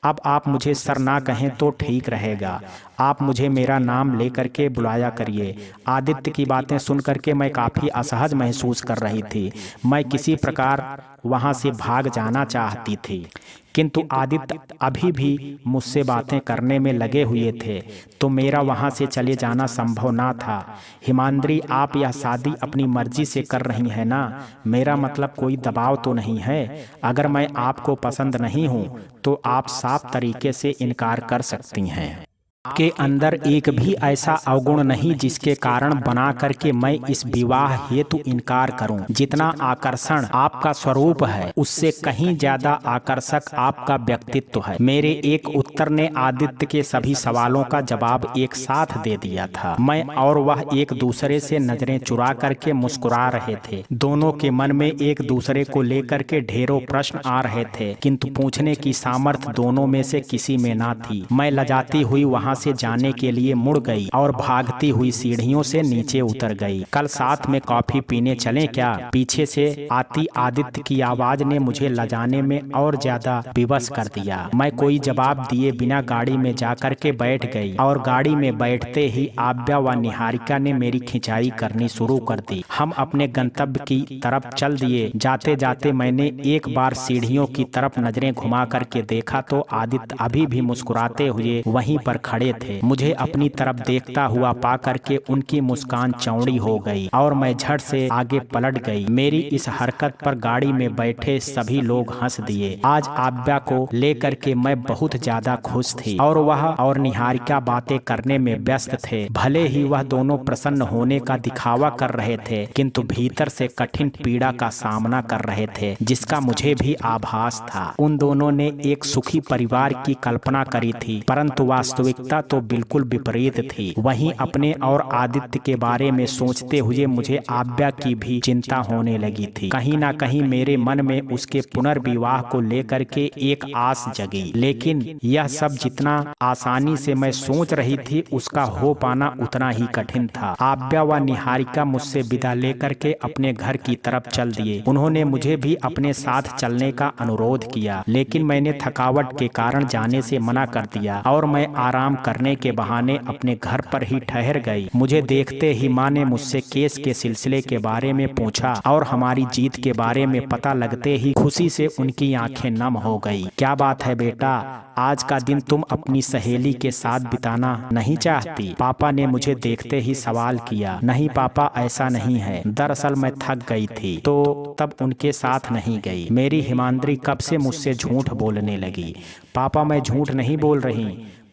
अब आप मुझे सर ना कहें तो ठीक रहेगा, आप मुझे मेरा नाम लेकर के बुलाया करिए। आदित्य की बातें सुन करके मैं काफ़ी असहज महसूस कर रही थी। मैं किसी प्रकार वहाँ से भाग जाना चाहती थी, किंतु आदित्य अभी भी मुझसे बातें करने में लगे हुए थे, तो मेरा वहाँ से चले जाना संभव ना था। हिमाद्री, आप यह शादी अपनी मर्जी से कर रही हैं ना? मेरा मतलब कोई दबाव तो नहीं है? अगर मैं आपको पसंद नहीं हूँ तो आप साफ तरीके से इनकार कर सकती हैं। आपके अंदर एक भी ऐसा अवगुण नहीं जिसके कारण बना करके मैं इस विवाह हेतु इनकार करूं। जितना आकर्षण आपका स्वरूप है, उससे कहीं ज्यादा आकर्षक आपका व्यक्तित्व है। मेरे एक उत्तर ने आदित्य के सभी सवालों का जवाब एक साथ दे दिया था। मैं और वह एक दूसरे से नजरें चुरा करके मुस्कुरा रहे थे। दोनों के मन में एक दूसरे को लेकर के ढेरों प्रश्न आ रहे थे, किंतु पूछने की सामर्थ्य दोनों में से किसी में ना थी। मैं लजाती हुई वहां से जाने के लिए मुड़ गई और भागती हुई सीढ़ियों से नीचे उतर गई। कल साथ में कॉफी पीने चलें क्या? पीछे से आती आदित्य की आवाज ने मुझे लजाने में और ज्यादा विवश कर दिया। मैं कोई जवाब दिए बिना गाड़ी में जाकर के बैठ गई और गाड़ी में बैठते ही आव्या व निहारिका ने मेरी खिंचाई करनी शुरू कर दी। हम अपने गंतव्य की तरफ चल दिए। जाते जाते मैंने एक बार सीढ़ियों की तरफ नजरें घुमा करके देखा तो आदित्य अभी भी मुस्कुराते हुए वहीं पर खड़े थे। मुझे अपनी तरफ देखता हुआ पा करके उनकी मुस्कान चौड़ी हो गई और मैं झट से आगे पलट गई। मेरी इस हरकत पर गाड़ी में बैठे सभी लोग हंस दिए। आज आव्या को लेकर के मैं बहुत ज्यादा खुश थी और वह और निहारिका बातें करने में व्यस्त थे। भले ही वह दोनों प्रसन्न होने का दिखावा कर रहे थे, किंतु भीतर से कठिन पीड़ा का सामना कर रहे थे, जिसका मुझे भी आभास था। उन दोनों ने एक सुखी परिवार की कल्पना करी थी, परंतु वास्तविकता तो बिल्कुल विपरीत थी। वहीं अपने और आदित्य के बारे में सोचते हुए मुझे आव्या की भी चिंता होने लगी थी। कहीं ना कहीं मेरे मन में उसके पुनर्विवाह को लेकर के एक आस जगी, लेकिन यह सब जितना आसानी से मैं सोच रही थी, उसका हो पाना उतना ही कठिन था। आव्या व निहारिका मुझसे विदा लेकर के अपने घर की तरफ चल दिए। उन्होंने मुझे भी अपने साथ चलने का अनुरोध किया, लेकिन मैंने थकावट के कारण जाने से मना कर दिया और मैं आराम करने के बहाने अपने घर पर ही ठहर गई। मुझे देखते ही माँ ने मुझसे केस के सिलसिले के बारे में पूछा और हमारी जीत के बारे में पता लगते ही खुशी से उनकी आंखें नम हो गई। क्या बात है बेटा, आज का दिन तुम अपनी सहेली के साथ बिताना नहीं चाहती? पापा ने मुझे देखते ही सवाल किया। नहीं पापा, ऐसा नहीं है। दरअसल मैं थक गई थी तो तब उनके साथ नहीं गई। मेरी हिमाद्री कब से मुझसे झूठ बोलने लगी। पापा, मैं झूठ नहीं बोल रही,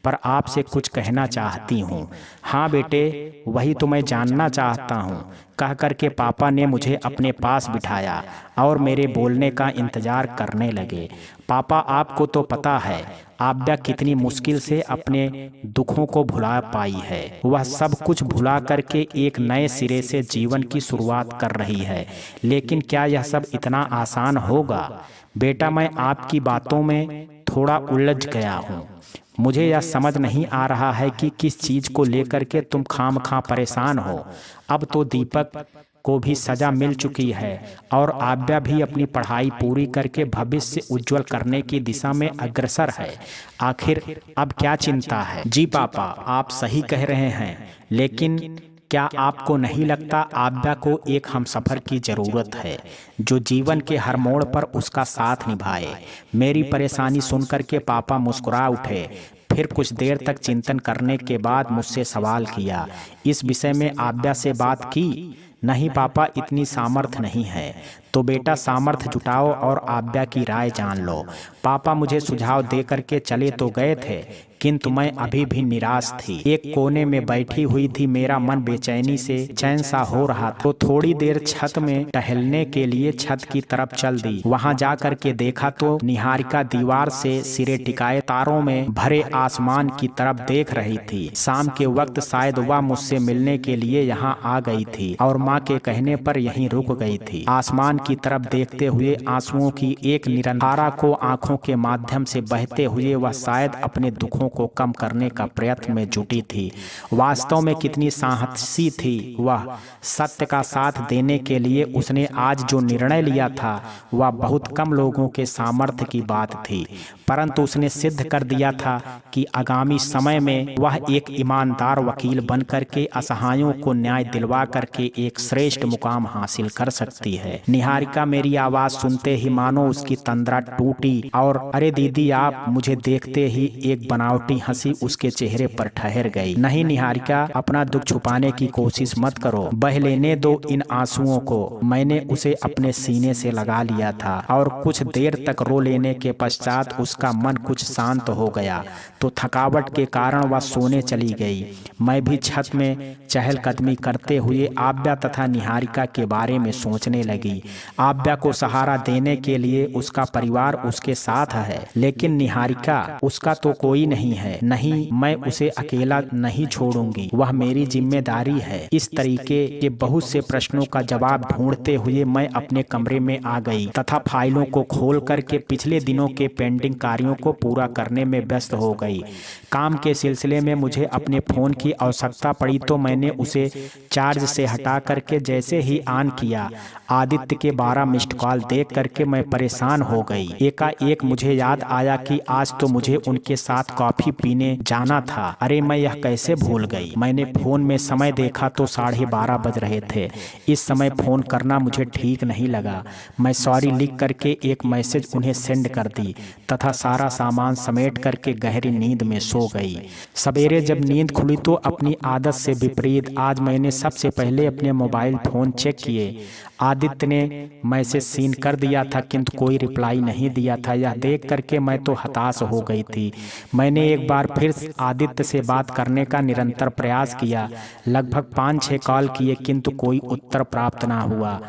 पर आपसे कुछ कहना चाहती हूँ। हाँ बेटे, वही तो मैं जानना चाहता हूँ, कह करके पापा ने मुझे अपने पास बिठाया और मेरे बोलने का इंतजार करने लगे। पापा, आपको तो पता है आव्या कितनी मुश्किल से अपने दुखों को भुला पाई है। वह सब कुछ भुला करके एक नए सिरे से जीवन की शुरुआत कर रही है, लेकिन क्या यह सब इतना आसान होगा? बेटा, मैं आपकी बातों में थोड़ा उलझ गया हूँ। मुझे यह समझ नहीं आ रहा है कि किस चीज को लेकर के तुम खामखा परेशान हो। अब तो दीपक को भी सजा मिल चुकी है और आव्या भी अपनी पढ़ाई पूरी करके भविष्य उज्जवल करने की दिशा में अग्रसर है। आखिर अब क्या चिंता है? जी पापा, आप सही कह रहे हैं, लेकिन क्या आपको नहीं लगता आव्या को एक हमसफर की जरूरत है, जो जीवन के हर मोड़ पर उसका साथ निभाए? मेरी परेशानी सुनकर के पापा मुस्कुरा उठे। फिर कुछ देर तक चिंतन करने के बाद मुझसे सवाल किया, इस विषय में आव्या से बात की? नहीं पापा, इतनी सामर्थ्य नहीं है। तो बेटा, सामर्थ्य जुटाओ और आव्या की राय जान लो। पापा मुझे सुझाव दे करके चले तो गए थे, किंतु मैं अभी भी निराश थी। एक कोने में बैठी हुई थी, मेरा मन बेचैनी से चैन सा हो रहा था। तो थोड़ी देर छत में टहलने के लिए छत की तरफ चल दी। वहां जाकर के देखा तो निहारिका दीवार से सिरे टिकाए तारों में भरे आसमान की तरफ देख रही थी। शाम के वक्त शायद वह मुझसे मिलने के लिए यहाँ आ गई थी और माँ के कहने पर यहीं रुक गई थी। आसमान की तरफ देखते हुए आंसुओं की एक निरंधारा को आंखों के माध्यम से बहते हुए वह शायद अपने दुखों को कम करने का प्रयत्न में जुटी थी। वास्तव में कितनी साहसी थी वह। सत्य का साथ देने के लिए उसने आज जो निर्णय लिया था वह बहुत कम लोगों के सामर्थ्य की बात थी, परंतु उसने सिद्ध कर दिया था कि आगामी समय में वह एक ईमानदार वकील बनकर के असहायों को न्याय दिलवा करके एक श्रेष्ठ मुकाम हासिल कर सकती है। निहारिका मेरी आवाज सुनते ही मानो उसकी तंद्रा टूटी और अरे दीदी आप, मुझे देखते ही एक बनावटी हंसी उसके चेहरे पर ठहर गई। नहीं निहारिका, अपना दुख छुपाने की कोशिश मत करो, बह लेने दो इन आंसुओं को। मैंने उसे अपने सीने से लगा लिया था और कुछ देर तक रो लेने के पश्चात उसका मन कुछ शांत हो गया तो थकावट के कारण वह सोने चली गई। मैं भी छत में चहलकदमी करते हुए आव्या तथा निहारिका के बारे में सोचने लगी। आव्या को सहारा देने के लिए उसका परिवार उसके साथ है, लेकिन निहारिका, उसका तो कोई नहीं है। नहीं, मैं उसे अकेला नहीं छोड़ूंगी, वह मेरी जिम्मेदारी है। इस तरीके के बहुत से प्रश्नों का जवाब ढूंढते हुए मैं अपने कमरे में आ गई तथा फाइलों को खोल करके पिछले दिनों के पेंडिंग कार्यों को पूरा करने में व्यस्त हो गई। काम के सिलसिले में मुझे अपने फोन की आवश्यकता पड़ी तो मैंने उसे चार्ज से हटा करके जैसे ही ऑन किया, आदित्य के 12 मिस्ड कॉल देख करके मैं परेशान हो गई। एकाएक मुझे याद आया कि आज तो मुझे उनके साथ कॉफी पीने जाना था। अरे मैं यह कैसे भूल गई। मैंने फोन में समय देखा तो 12:30 बज रहे थे। इस समय फोन करना मुझे ठीक नहीं लगा। मैं सॉरी लिख करके एक मैसेज उन्हें सेंड कर दी तथा सारा सामान समेट करके गहरी नींद में सो गई। सवेरे जब नींद खुली तो अपनी आदत से विपरीत आज मैंने सबसे पहले अपने मोबाइल फोन चेक किए। आदित्य ने मैसेज सीन कर दिया था किंतु कोई रिप्लाई नहीं दिया था। यह देख करके मैं तो हताश हो गई थी। मैंने एक बार फिर आदित्य से बात करने का निरंतर प्रयास किया। लगभग 5-6 कॉल किए किंतु कोई उत्तर प्राप्त ना हुआ।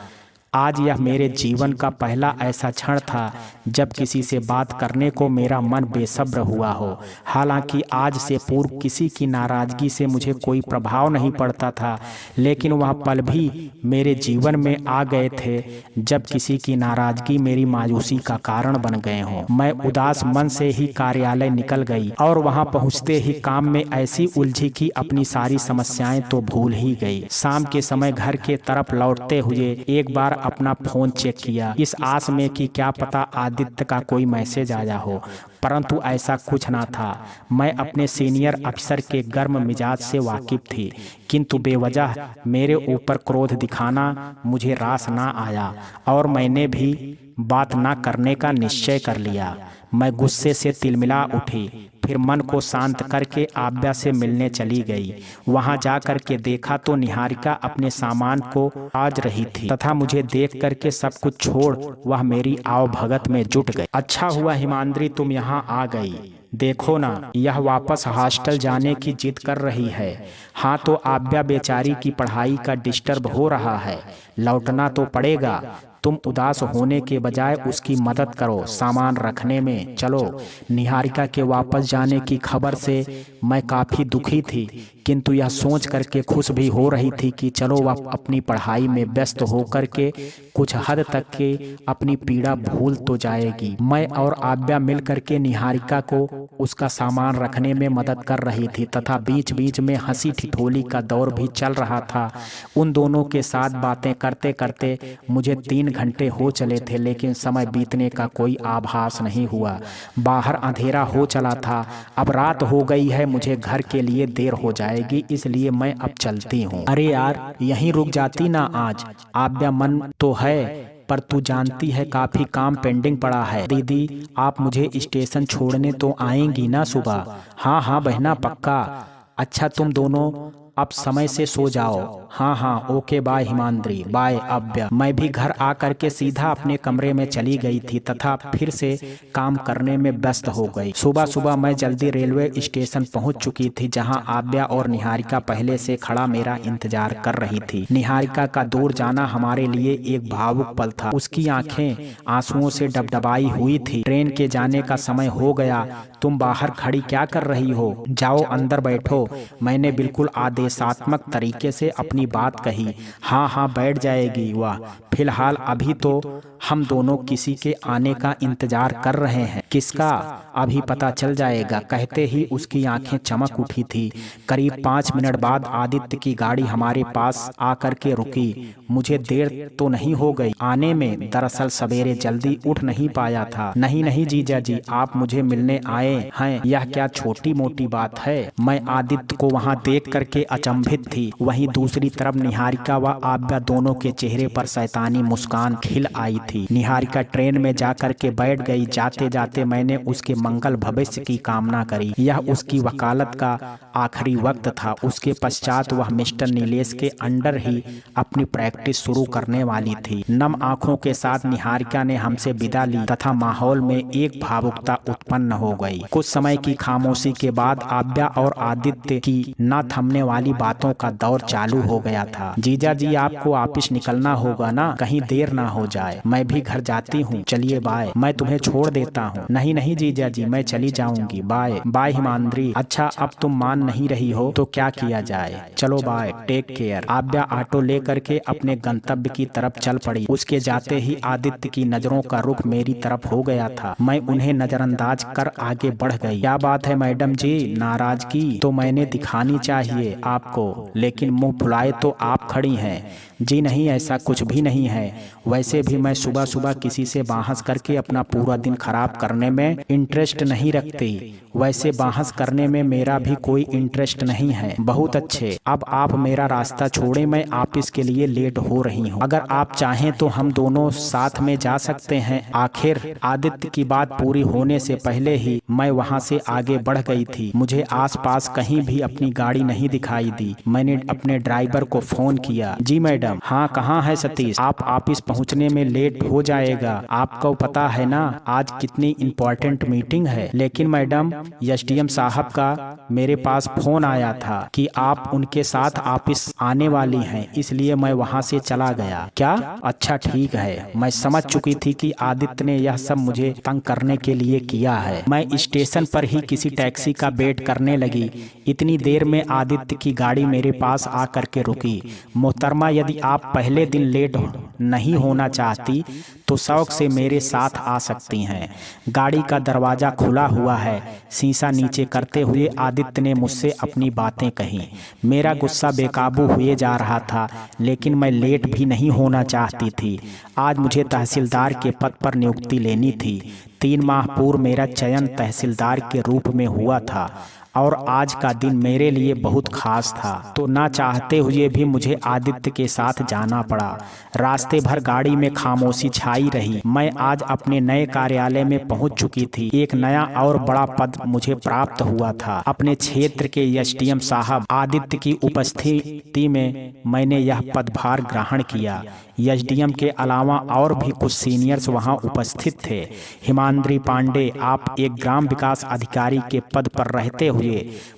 आज यह मेरे जीवन का पहला ऐसा क्षण था जब किसी से बात करने को मेरा मन बेसब्र हुआ हो। हालांकि आज से पूर्व किसी की नाराजगी से मुझे कोई प्रभाव नहीं पड़ता था, लेकिन वह पल भी मेरे जीवन में आ गए थे जब किसी की नाराजगी मेरी मायूसी का कारण बन गए हों। मैं उदास मन से ही कार्यालय निकल गई और वहां पहुंचते ही काम में ऐसी उलझी कि अपनी सारी समस्याएं तो भूल ही गई। शाम के समय घर के तरफ लौटते हुए एक बार अपना फोन चेक किया, इस आस में कि क्या पता आदित्य का कोई मैसेज आया हो, परंतु ऐसा कुछ ना था। मैं अपने सीनियर अफसर के गर्म मिजाज से वाकिफ थी, किंतु बेवजह मेरे ऊपर क्रोध दिखाना मुझे रास ना आया और मैंने भी बात ना करने का निश्चय कर लिया। मैं गुस्से से तिलमिला उठी, फिर मन को शांत करके आव्या से मिलने चली गई। वहां जाकर के देखा तो निहारिका अपने सामान को आज रही थी तथा मुझे देख करके सब कुछ छोड़ वह मेरी आवभगत में जुट गई। अच्छा हुआ हिमांद्री तुम यहाँ आ गई। देखो ना, यह वापस हॉस्टल जाने की जिद कर रही है। हाँ तो आव्या बेचारी की पढ़ाई का डिस्टर्ब हो रहा है, लौटना तो पड़ेगा। तुम उदास होने के बजाय उसकी मदद करो सामान रखने में। चलो। निहारिका के वापस जाने की खबर से मैं काफ़ी दुखी थी, किंतु यह सोच करके खुश भी हो रही थी कि चलो वह अपनी पढ़ाई में व्यस्त होकर के कुछ हद तक के अपनी पीड़ा भूल तो जाएगी। मैं और आव्या मिल करके निहारिका को उसका सामान रखने में मदद कर रही थी तथा बीच बीच में हंसी ठिठोली का दौर भी चल रहा था। उन दोनों के साथ बातें करते करते मुझे 3 घंटे हो चले थे, लेकिन समय बीतने का कोई आभास नहीं हुआ। बाहर अंधेरा हो चला था। अब रात हो गई है, मुझे घर के लिए देर हो जाएगी, इसलिए मैं अब चलती हूँ। अरे यार, यहीं रुक जाती ना आज। आव्या मन तो है पर तू जानती है काफी काम पेंडिंग पड़ा है। दीदी आप मुझे स्टेशन छोड़ने तो आएंगी ना सुबह? हाँ हाँ बहना, पक्का। अच्छा तुम दोनों अब समय से सो जाओ। हाँ हाँ ओके बाय हिमाद्री, बाय आव्या। मैं भी घर आकर के सीधा अपने कमरे में चली गई थी तथा फिर से काम करने में व्यस्त हो गई। सुबह सुबह मैं जल्दी रेलवे स्टेशन पहुंच चुकी थी, जहां आव्या और निहारिका पहले से खड़ा मेरा इंतजार कर रही थी। निहारिका का दूर जाना हमारे लिए एक भावुक पल था। उसकी आंखें आंसुओं से डबडबाई हुई थी। ट्रेन के जाने का समय हो गया, तुम बाहर खड़ी क्या कर रही हो? जाओ अंदर बैठो। मैंने बिल्कुल आदेशात्मक तरीके से अपनी बात कही। हाँ हाँ बैठ जाएगी। वाह, फिलहाल अभी तो हम दोनों किसी के आने का इंतजार कर रहे हैं। किसका? अभी पता चल जाएगा। कहते ही उसकी आंखें चमक उठी थी। करीब 5 मिनट बाद आदित्य की गाड़ी हमारे पास आकर के रुकी। मुझे देर तो नहीं हो गई आने में? दरअसल सवेरे जल्दी उठ नहीं पाया था। नहीं नहीं जीजा जी, आप मुझे मिलने आए हैं, यह क्या छोटी मोटी बात है? मैं आदित्य को वहां देख करके अचंभित थी। वहीं दूसरी तरफ निहारिका व आव्या दोनों के चेहरे पर शैतानी मुस्कान खिल आई थी। निहारिका ट्रेन में जाकर के बैठ गई। जाते जाते मैंने उसके मंगल भविष्य की कामना करी। यह उसकी वकालत का आखिरी वक्त था। उसके पश्चात वह मिस्टर नीलेश के अंडर ही अपनी प्रैक्टिस शुरू करने वाली थी। नम आंखों के साथ निहारिका ने हमसे विदा ली तथा माहौल में एक भावुकता उत्पन्न हो गई। कुछ समय की खामोशी के बाद आव्या और आदित्य की न थमने वाली बातों का दौर चालू हो गया था। जीजा जी आपको वापिस निकलना होगा ना, कहीं देर ना हो जाए। मैं भी घर जाती हूँ, चलिए बाय। मैं तुम्हें छोड़ देता हूँ। नहीं नहीं जीजा जी, मैं चली जाऊंगी। Bye bye Himadri. अच्छा अब तुम मान नहीं रही हो तो क्या किया जाए? चलो बाय, टेक केयर। आव्या ऑटो लेकर के अपने गंतव्य की तरफ चल पड़ी। उसके जाते ही आदित्य की नजरों का रुख मेरी तरफ हो गया था। मैं उन्हें नजरअंदाज कर आगे बढ़ गई। क्या बात है मैडम जी, नाराजगी तो मैंने दिखानी चाहिए आपको, लेकिन मुंह फुलाए तो आप खड़ी हैं। जी नहीं, ऐसा कुछ भी नहीं है। वैसे भी मैं सुबह सुबह किसी से बहस करके अपना पूरा दिन खराब करने में इंटरेस्ट नहीं रखती। वैसे बहस करने में मेरा भी कोई इंटरेस्ट नहीं है। बहुत अच्छे, अब आप मेरा रास्ता छोड़ें, मैं ऑफिस के लिए लेट हो रही हूँ। अगर आप चाहें तो हम दोनों साथ में जा सकते हैं। आखिर आदित्य की बात पूरी होने से पहले ही मैं वहाँ से आगे बढ़ गई थी। मुझे आसपास कहीं भी अपनी गाड़ी नहीं दिखाई दी। मैंने अपने ड्राइवर को फोन किया। जी मैडम। हाँ कहाँ है सतीश? आप ऑफिस पहुँचने में लेट हो जाएगा। आपको पता है ना आज कितनी इम्पोर्टेंट मीटिंग है। लेकिन मैडम एसडीएम साहब का मेरे पास फोन आया था कि आप उनके साथ ऑफिस आने वाली हैं, इसलिए मैं वहां से चला गया। क्या? अच्छा ठीक है। मैं समझ चुकी थी कि आदित्य ने यह सब मुझे तंग करने के लिए किया है। मैं स्टेशन पर ही किसी टैक्सी का वेट करने लगी। इतनी देर में आदित्य की गाड़ी मेरे पास आकर के रुकी। मोहतरमा, यदि आप पहले दिन लेट नहीं होना चाहती तो शौक से मेरे साथ आ सकती हैं। गाड़ी का दरवाजा खुला हुआ है। शीशा नीचे करते हुए आदित्य ने मुझसे अपनी बातें कही। मेरा गुस्सा बेकाबू हुए जा रहा था, लेकिन मैं लेट भी नहीं होना चाहती थी। आज मुझे तहसीलदार के पद पर नियुक्ति लेनी थी। 3 माह पूर्व मेरा चयन तहसीलदार के रूप में हुआ था और आज का दिन मेरे लिए बहुत खास था। तो ना चाहते हुए भी मुझे आदित्य के साथ जाना पड़ा। रास्ते भर गाड़ी में खामोशी छाई रही। मैं आज अपने नए कार्यालय में पहुंच चुकी थी। एक नया और बड़ा पद मुझे प्राप्त हुआ था। अपने क्षेत्र के एसडीएम साहब आदित्य की उपस्थिति में मैंने यह पदभार ग्रहण किया। एसडीएम के अलावा और भी कुछ सीनियर्स वहां उपस्थित थे। हिमाद्री पांडे, आप एक ग्राम विकास अधिकारी के पद पर रहते हुए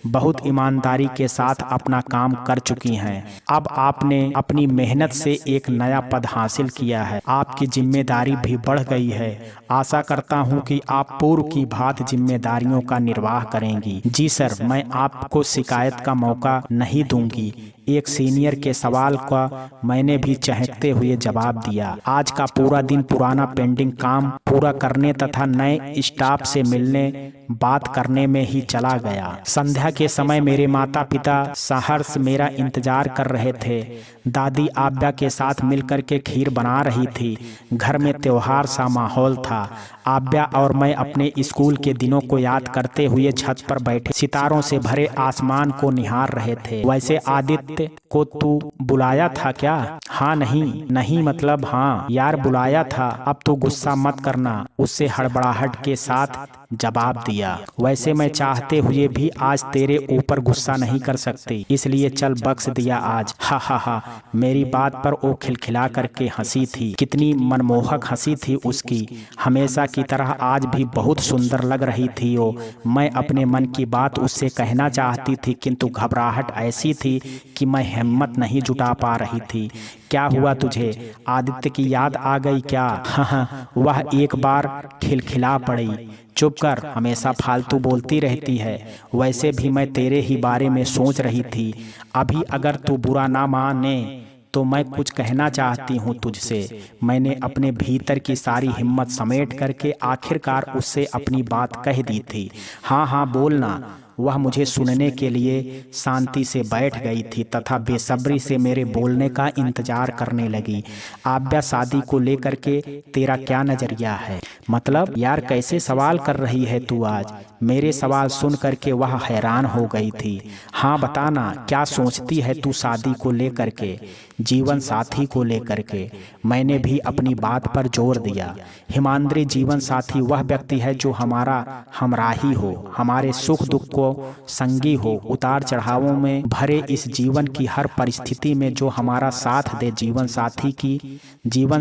बहुत ईमानदारी के साथ अपना काम कर चुकी हैं। अब आपने अपनी मेहनत से एक नया पद हासिल किया है। आपकी जिम्मेदारी भी बढ़ गई है। आशा करता हूं कि आप पूर्व की भांति जिम्मेदारियों का निर्वाह करेंगी। जी सर, मैं आपको शिकायत का मौका नहीं दूंगी। एक सीनियर के सवाल का मैंने भी चहकते हुए जवाब दिया। आज का पूरा दिन पुराना पेंडिंग काम पूरा करने तथा नए स्टाफ से मिलने बात करने में ही चला गया। संध्या के समय मेरे माता पिता सहर्ष मेरा इंतजार कर रहे थे। दादी आव्या के साथ मिलकर के खीर बना रही थी। घर में त्योहार सा माहौल था। आव्या और मैं अपने स्कूल के दिनों को याद करते हुए छत पर बैठे सितारों से भरे आसमान को निहार रहे थे। वैसे आदित्य को तू बुलाया था क्या? हाँ नहीं मतलब हाँ यार बुलाया था। अब तू गुस्सा मत करना। उससे हड़बड़ाहट के साथ जवाब दिया, वैसे मैं चाहते हुए भी आज तेरे ऊपर गुस्सा नहीं कर सकती, इसलिए चल बख्श दिया आज। हा हा हा। मेरी बात पर वो खिलखिला करके हंसी थी। कितनी मनमोहक हंसी थी उसकी, हमेशा की तरह आज भी बहुत सुंदर लग रही थी वो। मैं अपने मन की बात उससे कहना चाहती थी, किंतु घबराहट ऐसी थी कि मैं हिम्मत नहीं जुटा पा रही थी। क्या हुआ तुझे? आदित्य की याद आ गई क्या? हाँ, वह एक बार खिलखिला पड़ी। चुप कर, हमेशा फालतू बोलती रहती है। वैसे भी मैं तेरे ही बारे में सोच रही थी। अभी अगर तू बुरा ना माने तो मैं कुछ कहना चाहती हूँ तुझसे। मैंने अपने भीतर की सारी हिम्मत समेट करके आखिरकार उससे अपनी बात कह दी थी। हाँ हाँ बोलना। वह मुझे सुनने के लिए शांति से बैठ गई थी तथा बेसब्री से मेरे बोलने का इंतजार करने लगी। आव्या, शादी को लेकर के तेरा क्या नजरिया है? मतलब यार, कैसे सवाल कर रही है तू आज? मेरे सवाल सुन करके वह हैरान हो गई थी। हाँ बताना, क्या सोचती है तू शादी को लेकर के, जीवन साथी को लेकर के? मैंने भी अपनी बात पर जोर दिया। हिमाद्री, जीवन साथी वह व्यक्ति है जो हमारा हमराही हो, हमारे सुख दुख को संगी हो, उतार चढ़ावों में भरे इस जीवन की हर परिस्थिति में जो हमारा साथ दे। जीवन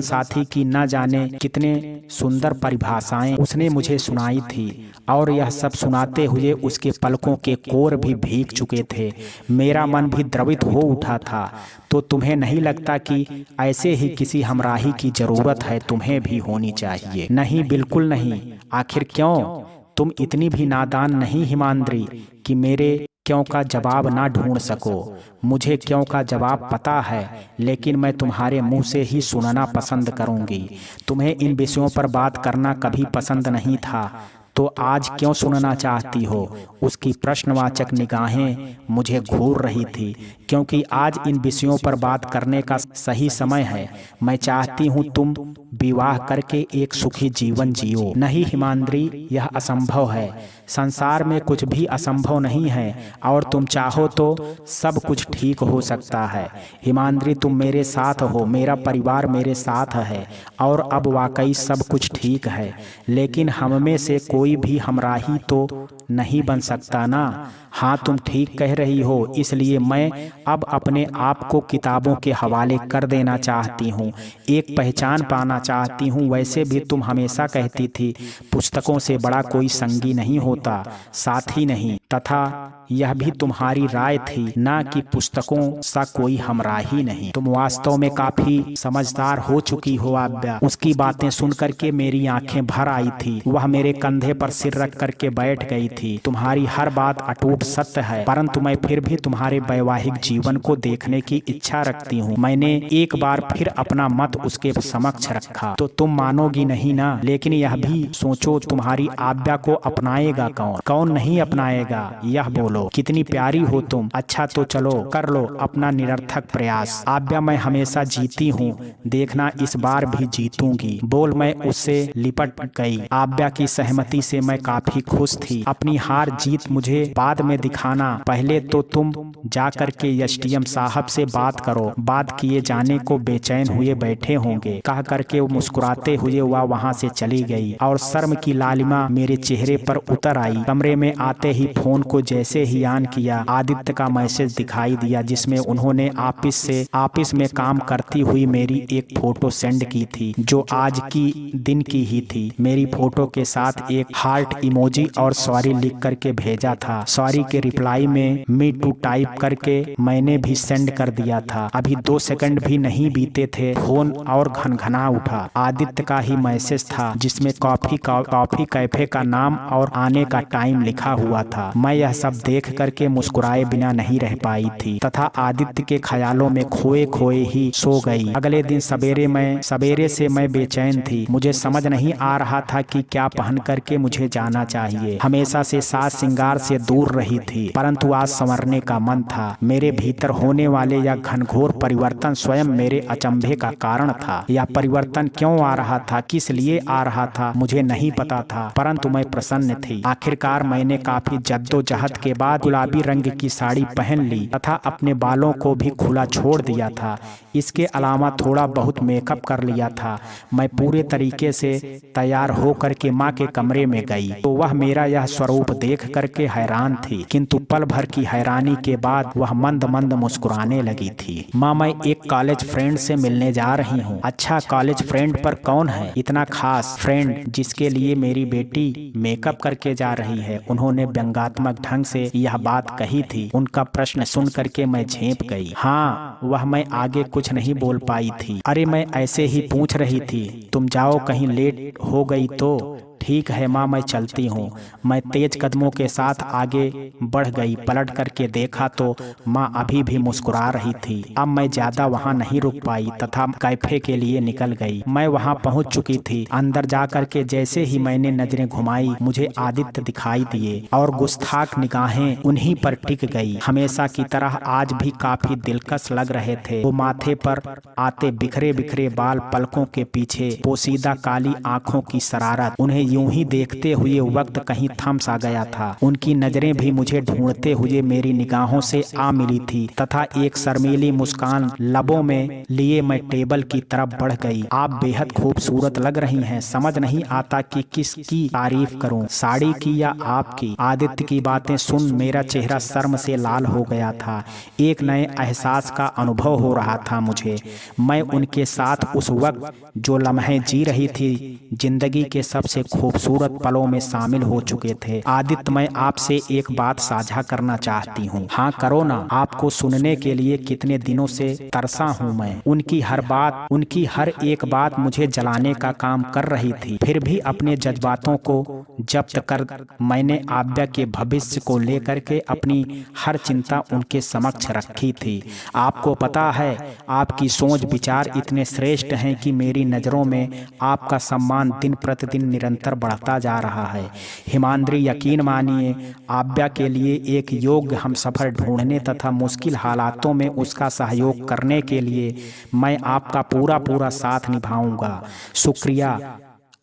साथी की न जाने कितने सुंदर परिभाषाएं उसने मुझे सुनाई थी, और यह सब सुनाते हुए उसके पलकों के कोर भी भीग चुके थे। मेरा मन भी द्रवित हो उठा था। तो तुम्हें नहीं लगता कि ऐसे ही किसी हमराही की जरूरत है? तुम्हें भी होनी चाहिए। नहीं, बिल्कुल नहीं। आखिर क्यों? तुम इतनी भी नादान नहीं हिमाद्री कि मेरे क्यों का जवाब ना ढूंढ सको। मुझे क्यों का जवाब पता है, लेकिन मैं तुम्हारे मुंह से ही सुनना पसंद करूंगी। तुम्हें इन विषयों पर बात करना कभी पसंद नहीं था, तो आज क्यों सुनना चाहती हो? उसकी प्रश्नवाचक निगाहें मुझे घूर रही थी, क्योंकि आज इन विषयों पर बात करने का सही समय है। मैं चाहती हूँ तुम विवाह करके एक सुखी जीवन जियो। नहीं हिमाद्री, यह असंभव है। संसार में कुछ भी असंभव नहीं है, और तुम चाहो तो सब कुछ ठीक हो सकता है। हिमाद्री, तुम मेरे साथ हो, मेरा परिवार मेरे साथ है, और अब वाकई सब कुछ ठीक है। लेकिन हम में से कोई भी हमराही तो नहीं बन सकता ना? हाँ, तुम ठीक कह रही हो। इसलिए मैं अब अपने आप को किताबों के हवाले कर देना चाहती हूँ, एक पहचान पाना चाहती हूँ। वैसे भी तुम हमेशा कहती थी पुस्तकों से बड़ा कोई संगी नहीं होता, साथी नहीं, तथा यह भी तुम्हारी राय थी ना कि पुस्तकों सा कोई हमराही नहीं। तुम वास्तव में काफी समझदार हो चुकी हो आव्या। उसकी बातें सुन करके मेरी आंखें भर आई थी। वह मेरे कंधे पर सिर रख करके बैठ गई थी। तुम्हारी हर बात अटूट सत्य है, परंतु मैं फिर भी तुम्हारे वैवाहिक जीवन को देखने की इच्छा रखती हूँ। मैंने एक बार फिर अपना मत उसके समक्ष रखा, तो तुम मानोगी नहीं ना? लेकिन यह भी सोचो, तुम्हारी आव्या को अपनाएगा कौन? कौन नहीं अपनाएगा? यह बोलो। कितनी प्यारी हो तुम। अच्छा तो चलो, कर लो अपना निरर्थक प्रयास। आव्या, मैं हमेशा जीती हूँ, देखना इस बार भी जीतूंगी। बोल। मैं उससे लिपट गई। आव्या की सहमति से मैं काफी खुश थी। अपनी हार जीत मुझे बाद में दिखाना, पहले तो तुम जा करके एसडीएम साहब से बात करो। बात किए जाने को बेचैन हुए बैठे होंगे, कह करके वो मुस्कुराते हुए वहां से चली गई, और शर्म की लालिमा मेरे चेहरे पर उतर आई। कमरे में आते ही फोन को जैसे ही ऑन किया, आदित्य का मैसेज दिखाई दिया, जिसमें उन्होंने ऑफिस में काम करती हुई मेरी एक फोटो सेंड की थी, जो आज की दिन की ही थी। मेरी फोटो के साथ एक हार्ट इमोजी और सॉरी लिख करके भेजा था। सॉरी के रिप्लाई में मी टू टाइप करके मैंने भी सेंड कर दिया था। अभी 2 सेकंड भी नहीं बीते थे, फोन और घनघना उठा। आदित्य का ही मैसेज था, जिसमें कॉफी कैफे का नाम और आने का टाइम लिखा हुआ था। मैं यह सब देख करके मुस्कुराए बिना नहीं रह पाई थी, तथा आदित्य के ख्यालों में खोए खोए ही सो गई। अगले दिन सवेरे से मैं बेचैन थी। मुझे समझ नहीं आ रहा था कि क्या पहन करके मुझे जाना चाहिए। हमेशा से साज श्रृंगार से दूर रही थी, परंतु आज संवरने का मन था। मेरे भीतर होने वाले यह घनघोर परिवर्तन स्वयं मेरे अचंभे का कारण था। यह परिवर्तन क्यों आ रहा था, किस लिए आ रहा था, मुझे नहीं पता था, परंतु मैं प्रसन्न थी। आखिरकार मैंने काफी जद्दोजहद के बाद बाद गुलाबी रंग की साड़ी पहन ली तथा अपने बालों को भी खुला छोड़ दिया था। इसके अलावा थोड़ा बहुत मेकअप कर लिया था। मैं पूरे तरीके से तैयार होकर के माँ के कमरे में गई तो वह मेरा यह स्वरूप देख करके हैरान थी, किंतु पल भर की हैरानी के बाद वह मंद मंद मुस्कुराने लगी थी। माँ, मैं एक कॉलेज फ्रेंड से मिलने जा रही हूँ। अच्छा, कॉलेज फ्रेंड पर कौन है इतना खास फ्रेंड जिसके लिए मेरी बेटी मेकअप करके जा रही है? उन्होंने व्यंग्यात्मक ढंग से यह बात कही थी। उनका प्रश्न सुन करके मैं झेंप गई। हाँ, वह मैं आगे कुछ नहीं बोल पाई थी। अरे मैं ऐसे ही पूछ रही थी, तुम जाओ, कहीं लेट हो गई तो। ठीक है माँ, मैं चलती हूँ। मैं तेज कदमों के साथ आगे बढ़ गई। पलट करके देखा तो माँ अभी भी मुस्कुरा रही थी। अब मैं ज्यादा वहाँ नहीं रुक पाई तथा कैफे के लिए निकल गई। मैं वहाँ पहुँच चुकी थी। अंदर जा करके जैसे ही मैंने नजरें घुमाई, मुझे आदित्य दिखाई दिए और गुस्ताख निगाहें उन्हीं पर टिक गई। हमेशा की तरह आज भी काफी दिलकश लग रहे थे। वो माथे पर आते बिखरे बिखरे बाल, पलकों के पीछे पोशीदा काली आंखों की शरारत, उन्हें यूं ही देखते हुए वक्त कहीं थम सा गया था। उनकी नजरें भी मुझे ढूंढते हुए मेरी निगाहों से आ मिली थी तथा एक शर्मीली मुस्कान लबों में लिए मैं टेबल की तरफ बढ़ गई। आप बेहद खूबसूरत लग रही हैं। समझ नहीं आता कि किसकी तारीफ करूं, साड़ी की या आपकी। आदित्य की बातें सुन मेरा चेहरा शर्म से लाल हो गया था। एक नए एहसास का अनुभव हो रहा था मुझे। मैं उनके साथ उस वक्त जो लम्हे जी रही थी, जिंदगी के सबसे खूबसूरत पलों में शामिल हो चुके थे। आदित्य, मैं आपसे एक बात साझा करना चाहती हूँ। हाँ करो ना। आपको सुनने के लिए कितने दिनों से तरसा हूँ मैं। उनकी हर बात, उनकी हर एक बात मुझे जलाने का काम कर रही थी। फिर भी अपने जज्बातों को जब्त कर मैंने आव्या के भविष्य को लेकर के अपनी हर चिंता उनके समक्ष रखी थी। आपको पता है, आपकी सोच विचार इतने श्रेष्ठ हैं कि मेरी नज़रों में आपका सम्मान दिन प्रतिदिन निरंतर बढ़ता जा रहा है। हिमाद्री, यकीन मानिए, आव्या के लिए एक योग्य हमसफर ढूंढने तथा मुश्किल हालातों में उसका सहयोग करने के लिए मैं आपका पूरा पूरा साथ निभाऊंगा। शुक्रिया,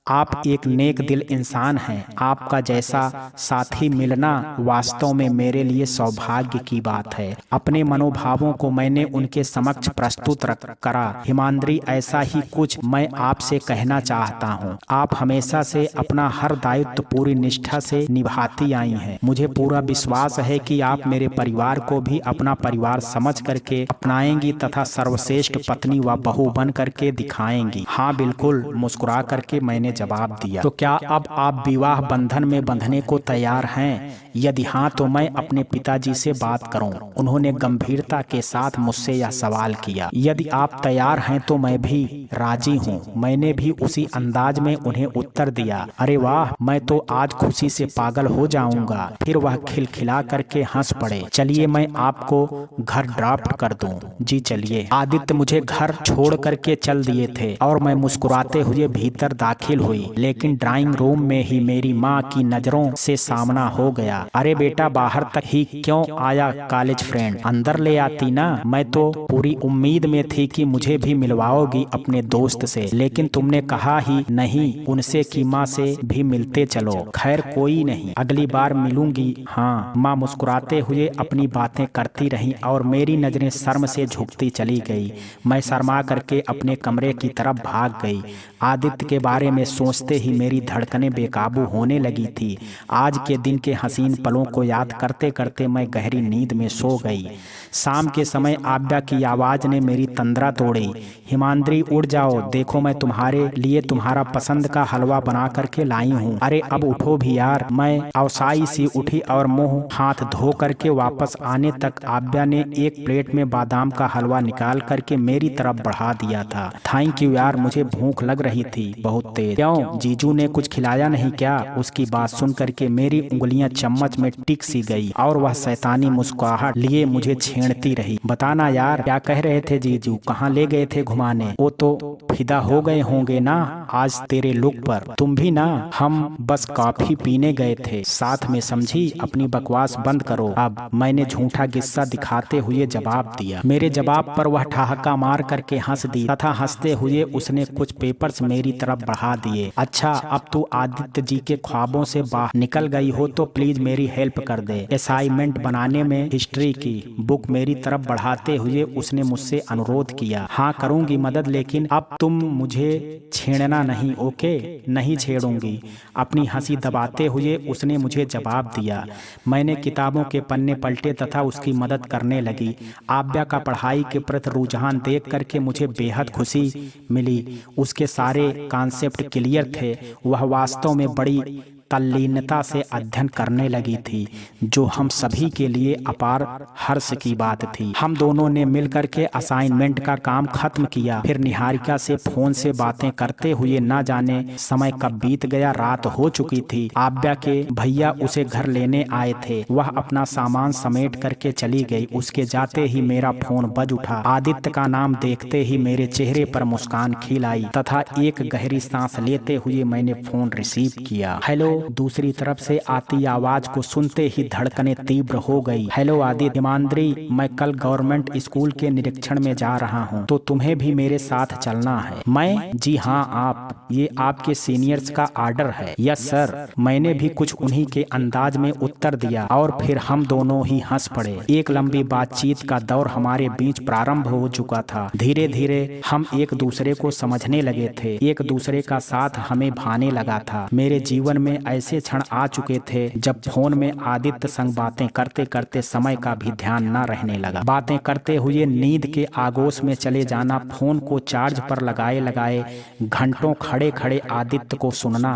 आप एक नेक दिल इंसान हैं। आपका जैसा साथी मिलना वास्तव में मेरे लिए सौभाग्य की बात है। अपने मनोभावों को मैंने उनके समक्ष प्रस्तुत करा। हिमाद्री, ऐसा ही कुछ मैं आपसे कहना चाहता हूँ। आप हमेशा से अपना हर दायित्व पूरी निष्ठा से निभाती आई हैं। मुझे पूरा विश्वास है कि आप मेरे परिवार को भी अपना परिवार समझ करके अपनाएंगी तथा सर्वश्रेष्ठ पत्नी व बहू बन करके दिखाएंगी। हाँ बिल्कुल, मुस्कुरा करके मैंने जवाब दिया। तो क्या अब आप विवाह बंधन में बंधने को तैयार हैं? यदि हाँ तो मैं अपने पिताजी से बात करूं। उन्होंने गंभीरता के साथ मुझसे यह सवाल किया। यदि आप तैयार हैं तो मैं भी राजी हूं। मैंने भी उसी अंदाज में उन्हें उत्तर दिया। अरे वाह, मैं तो आज खुशी से पागल हो जाऊंगा। फिर वह खिलखिला करके हंस पड़े। चलिए मैं आपको घर ड्रॉप कर दूं। जी चलिए। आदित्य मुझे घर छोड़ करके चल दिए थे और मैं मुस्कुराते हुए भीतर दाखिल हुई, लेकिन ड्राइंग रूम में ही मेरी माँ की नजरों से सामना हो गया। अरे बेटा, बाहर तक ही क्यों आया कॉलेज फ्रेंड? अंदर ले आती ना। मैं तो पूरी उम्मीद में थी कि मुझे भी मिलवाओगी अपने दोस्त से, लेकिन तुमने कहा ही नहीं उनसे कि माँ से भी मिलते चलो। खैर कोई नहीं, अगली बार मिलूंगी। हाँ। माँ मुस्कुराते हुए अपनी बातें करती रही और मेरी नजरें शर्म से झुकती चली गई। मैं शर्मा करके अपने कमरे की तरफ भाग गई। आदित्य के बारे में सोचते ही मेरी धड़कनें बेकाबू होने लगी थी। आज के दिन के हसीन पलों को याद करते करते मैं गहरी नींद में सो गई। शाम के समय आव्या की आवाज ने मेरी तंद्रा तोड़ी। हिमाद्री, उठ जाओ, देखो मैं तुम्हारे लिए तुम्हारा पसंद का हलवा बना करके लाई हूँ। अरे अब उठो भी यार। मैं अवसाई सी उठी और मुंह हाथ धो करके वापस आने तक आव्या ने एक प्लेट में बादाम का हलवा निकाल करके मेरी तरफ बढ़ा दिया था। थैंक यू यार, मुझे भूख लग रही थी बहुत तेज। क्यों, जीजू ने कुछ खिलाया नहीं क्या? उसकी बात सुन करके मेरी उंगलियां चम्मच में टिक सी गई और वह शैतानी मुस्कुराहट लिए मुझे छेड़ती रही। बताना यार, क्या कह रहे थे जीजू? कहाँ ले गए थे घुमाने? वो तो फिदा हो गए होंगे ना आज तेरे लुक पर। तुम भी ना। हम बस कॉफी पीने गए थे साथ में, समझी? अपनी बकवास बंद करो अब। मैंने झूठा गुस्सा दिखाते हुए जवाब दिया। मेरे जवाब पर वह ठहाका मार करके हंस दी तथा हंसते हुए उसने कुछ पेपर्स मेरी तरफ बढ़ा दिए। दिए। अच्छा, अब तू आदित्य जी के ख्वाबों से बाहर निकल गई हो तो प्लीज मेरी हेल्प कर दे। असाइनमेंट बनाने में हिस्ट्री की बुक मेरी तरफ बढ़ाते हुए उसने मुझसे अनुरोध किया। हाँ करूंगी मदद, लेकिन अब तुम मुझे छेड़ना नहीं। ओके, नहीं छेड़ूंगी, अपनी हंसी दबाते हुए उसने मुझे जवाब दिया। मैंने किताबों के पन्ने पलटे तथा उसकी मदद करने लगी। आव्या का पढ़ाई के प्रति रुझान देख करके मुझे बेहद खुशी मिली। उसके सारे कॉन्सेप्ट क्लियर थे। वह वास्तव में बड़ी तल्लीनता से अध्ययन करने लगी थी, जो हम सभी के लिए अपार हर्ष की बात थी। हम दोनों ने मिलकर के असाइनमेंट का काम खत्म किया। फिर निहारिका से फोन से बातें करते हुए न जाने समय कब बीत गया। रात हो चुकी थी। आव्या के भैया उसे घर लेने आए थे। वह अपना सामान समेट करके चली गई। उसके जाते ही मेरा फोन बज उठा। आदित्य का नाम देखते ही मेरे चेहरे पर मुस्कान खिल आई तथा एक गहरी सांस लेते हुए मैंने फोन रिसीव किया। हेलो। दूसरी तरफ से आती आवाज को सुनते ही धड़कनें तीव्र हो गई। हेलो आदित्य। हिमाद्री, मैं कल गवर्नमेंट स्कूल के निरीक्षण में जा रहा हूँ, तो तुम्हें भी मेरे साथ चलना है। मैं? जी हाँ आप। ये आपके सीनियर्स का ऑर्डर है। Yes sir. मैंने भी कुछ उन्हीं के अंदाज में उत्तर दिया और फिर हम दोनों ही हंस पड़े। एक लंबी बातचीत का दौर हमारे बीच प्रारंभ हो चुका था। धीरे धीरे हम एक दूसरे को समझने लगे थे। एक दूसरे का साथ हमें भाने लगा था। मेरे जीवन में ऐसे क्षण आ चुके थे जब फोन में आदित्य संग बातें करते करते समय का भी ध्यान न रहने लगा। बातें करते हुए नींद के आगोश में चले जाना, फोन को चार्ज पर लगाए लगाए घंटों खड़े खड़े आदित्य को सुनना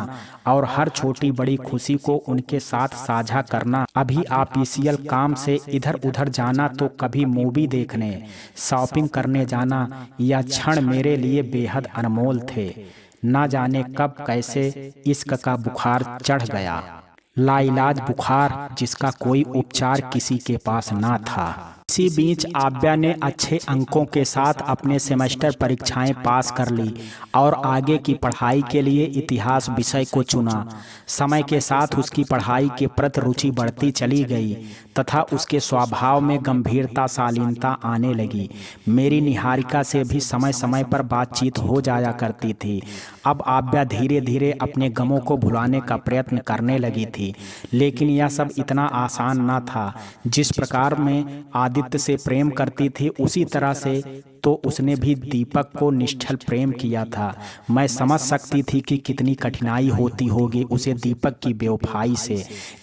और हर छोटी बड़ी खुशी को उनके साथ साझा करना। अभी ऑफिशियल काम से इधर उधर जाना तो कभी मूवी देखने, शॉपिंग करने जाना, यह क्षण मेरे लिए बेहद अनमोल थे। ना जाने कब कैसे इश्क का बुखार चढ़ गया, लाइलाज बुखार जिसका कोई उपचार किसी के पास ना था। इसी बीच आव्या ने अच्छे अंकों के साथ अपने सेमेस्टर परीक्षाएं पास कर ली और आगे की पढ़ाई के लिए इतिहास विषय को चुना। समय के साथ उसकी पढ़ाई के प्रति रुचि बढ़ती चली गई तथा उसके स्वभाव में गंभीरता शालीनता आने लगी। मेरी निहारिका से भी समय समय पर बातचीत हो जाया करती थी। अब आव्या धीरे धीरे अपने गमों को भुलाने का प्रयत्न करने लगी थी, लेकिन यह सब इतना आसान न था। जिस प्रकार में आदित्य से प्रेम करती थी उसी तरह से तो उसने भी दीपक को निश्चल प्रेम किया था। मैं समझ सकती थी कि कितनी कठिनाई होती होगी उसे दीपक की बेवफाई से,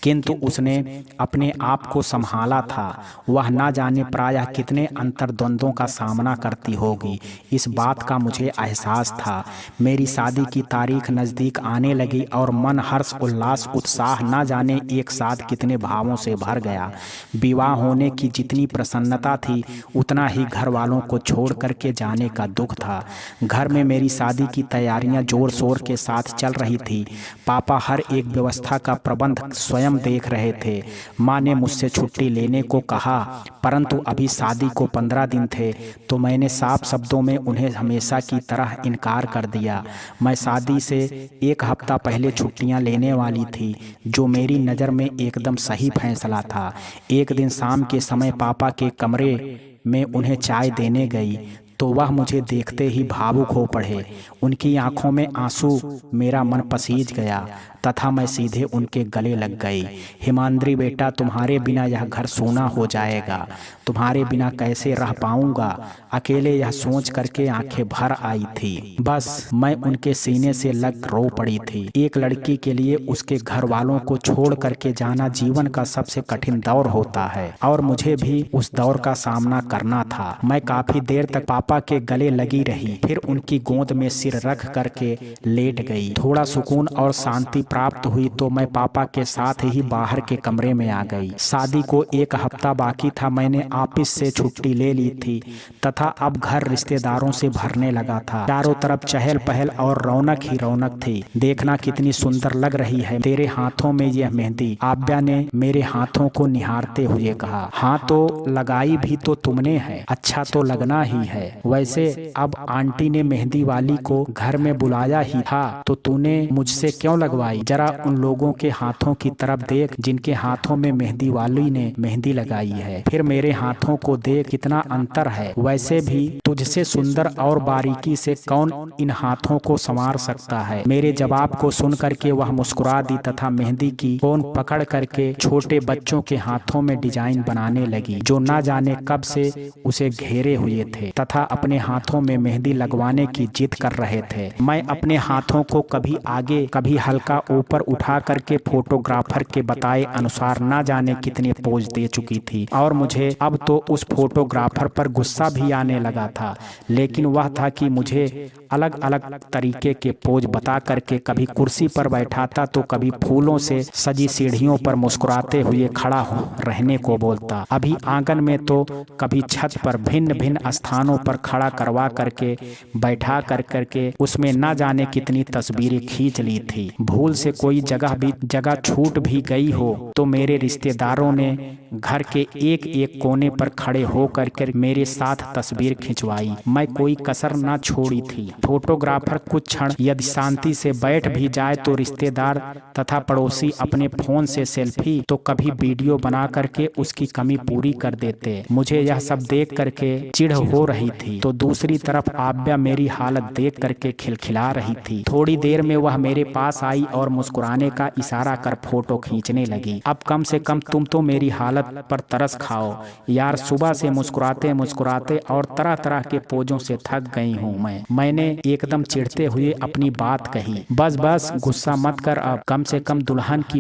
किंतु उसने अपने आप को संभाला था। वह ना जाने प्रायः कितने अंतर्द्वंद्वों का सामना करती होगी, इस बात का मुझे एहसास था। मेरी शादी की तारीख नज़दीक आने लगी और मन हर्ष उल्लास उत्साह ना जाने एक साथ कितने भावों से भर गया। विवाह होने की जितनी प्रसन्नता थी उतना ही घर वालों को छोड़ करके जाने का दुख था। घर में मेरी शादी की तैयारियां जोर शोर के साथ चल रही थी। पापा हर एक व्यवस्था का प्रबंध स्वयं देख रहे थे। माँ ने मुझसे छुट्टी लेने को कहा, परंतु अभी शादी को 15 दिन थे तो मैंने साफ शब्दों में उन्हें हमेशा की तरह इनकार कर दिया। मैं शादी से एक हफ्ता पहले छुट्टियां लेने वाली थी, जो मेरी नज़र में एकदम सही फैसला था। एक दिन शाम के समय पापा के कमरे में उन्हें चाय देने गई तो वह मुझे देखते ही भावुक हो पड़े। उनकी आंखों में आंसू, मेरा मन पसीज गया तथा मैं सीधे उनके गले लग गई। हिमाद्री बेटा, तुम्हारे बिना यह घर सूना हो जाएगा, तुम्हारे बिना कैसे रह पाऊंगा। अकेले यह सोच करके आंखें भर आई थी। बस मैं उनके सीने से लग रो पड़ी थी। एक लड़की के लिए उसके घर वालों को छोड़ करके जाना जीवन का सबसे कठिन दौर होता है और मुझे भी उस दौर का सामना करना था। मैं काफी देर तक पापा के गले लगी रही, फिर उनकी गोद में सिर रख करके लेट गई। थोड़ा सुकून और शांति प्राप्त हुई तो मैं पापा के साथ ही बाहर के कमरे में आ गई। शादी को एक हफ्ता बाकी था। मैंने ऑफिस से छुट्टी ले ली थी तथा अब घर रिश्तेदारों से भरने लगा था। चारों तरफ चहल पहल और रौनक ही रौनक थी। देखना कितनी सुंदर लग रही है तेरे हाथों में यह मेहंदी, आव्या ने मेरे हाथों को निहारते हुए कहा। हाँ तो लगाई भी तो तुमने है, अच्छा तो लगना ही है। वैसे अब आंटी ने मेहंदी वाली को घर में बुलाया ही था तो तूने मुझसे क्यों लगवाई? जरा उन लोगों के हाथों की तरफ देख जिनके हाथों में मेहंदी वाली ने मेहंदी लगाई है, फिर मेरे हाथों को देख, कितना अंतर है। वैसे भी तुझसे सुंदर और बारीकी से कौन इन हाथों को संवार सकता है? मेरे जवाब को सुन करके वह मुस्कुरा दी तथा मेहंदी की कोन पकड़ करके छोटे बच्चों के हाथों में डिजाइन बनाने लगी जो न जाने कब से उसे घेरे हुए थे तथा अपने हाथों में मेहंदी लगवाने की जिद कर रहे थे। मैं अपने हाथों को कभी आगे कभी हल्का ऊपर उठा करके फोटोग्राफर के बताए अनुसार न जाने कितने पोज दे चुकी थी और मुझे अब तो उस फोटोग्राफर पर गुस्सा भी आने लगा था। लेकिन वह था कि मुझे अलग अलग तरीके के पोज बता करके कभी कुर्सी पर बैठाता तो कभी फूलों से सजी सीढ़ियों पर मुस्कुराते हुए खड़ा रहने को बोलता। अभी आंगन में तो कभी छत पर भिन्न भिन्न स्थानों पर खड़ा करवा करके बैठा करके उसमें न जाने कितनी तस्वीरें खींच ली थी। भूल से कोई जगह छूट भी गई हो तो मेरे रिश्तेदारों ने घर के एक एक कोने पर खड़े हो करके मेरे साथ तस्वीर खिंचवाई। मैं कोई कसर न छोड़ी थी। फोटोग्राफर कुछ क्षण यदि शांति से बैठ भी जाए तो रिश्तेदार तथा पड़ोसी अपने फोन से सेल्फी तो कभी वीडियो बना करके उसकी कमी पूरी कर देते। मुझे यह सब देख करके चिढ़ हो रही थी तो दूसरी तरफ आव्या मेरी हालत देख करके खिलखिला रही थी। थोड़ी देर में वह मेरे पास आई और मुस्कुराने का इशारा कर फोटो खींचने लगी। अब कम से कम तुम तो मेरी हालत पर तरस खाओ यार, सुबह से मुस्कुराते मुस्कुराते और तरह तरह के पोजों से थक गई हूँ मैंने एकदम चिढ़ते हुए अपनी बात कही। बस गुस्सा मत कर, अब कम से कम दुल्हन की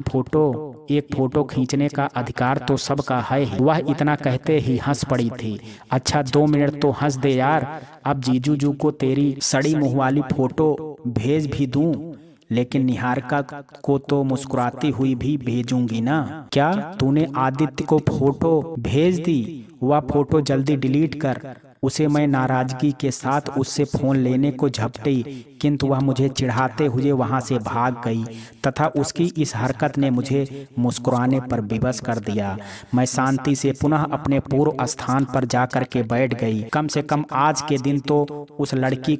एक फोटो खींचने का अधिकार तो सबका है ही। वह इतना कहते ही हंस पड़ी थी। अच्छा 2 मिनट तो हंस दे यार, अब जीजू को तेरी सड़ी मुंह वाली फोटो भेज भी दूं, लेकिन निहारिका को तो मुस्कुराती हुई भी भेजूंगी ना। क्या तूने आदित्य को फोटो भेज दी? वह फोटो जल्दी डिलीट कर। उसे मैं नाराजगी के साथ उससे फोन लेने को झपटी किंतु वह मुझे चिढ़ाते हुए वहां से भाग गई तथा उसकी इस हरकत ने मुझे मुस्कुराने पर विवश कर दिया। मैं शांति से पुनः अपने पूर्व स्थान पर जाकर के बैठ गई। कम से कम आज के दिन तो उस लड़की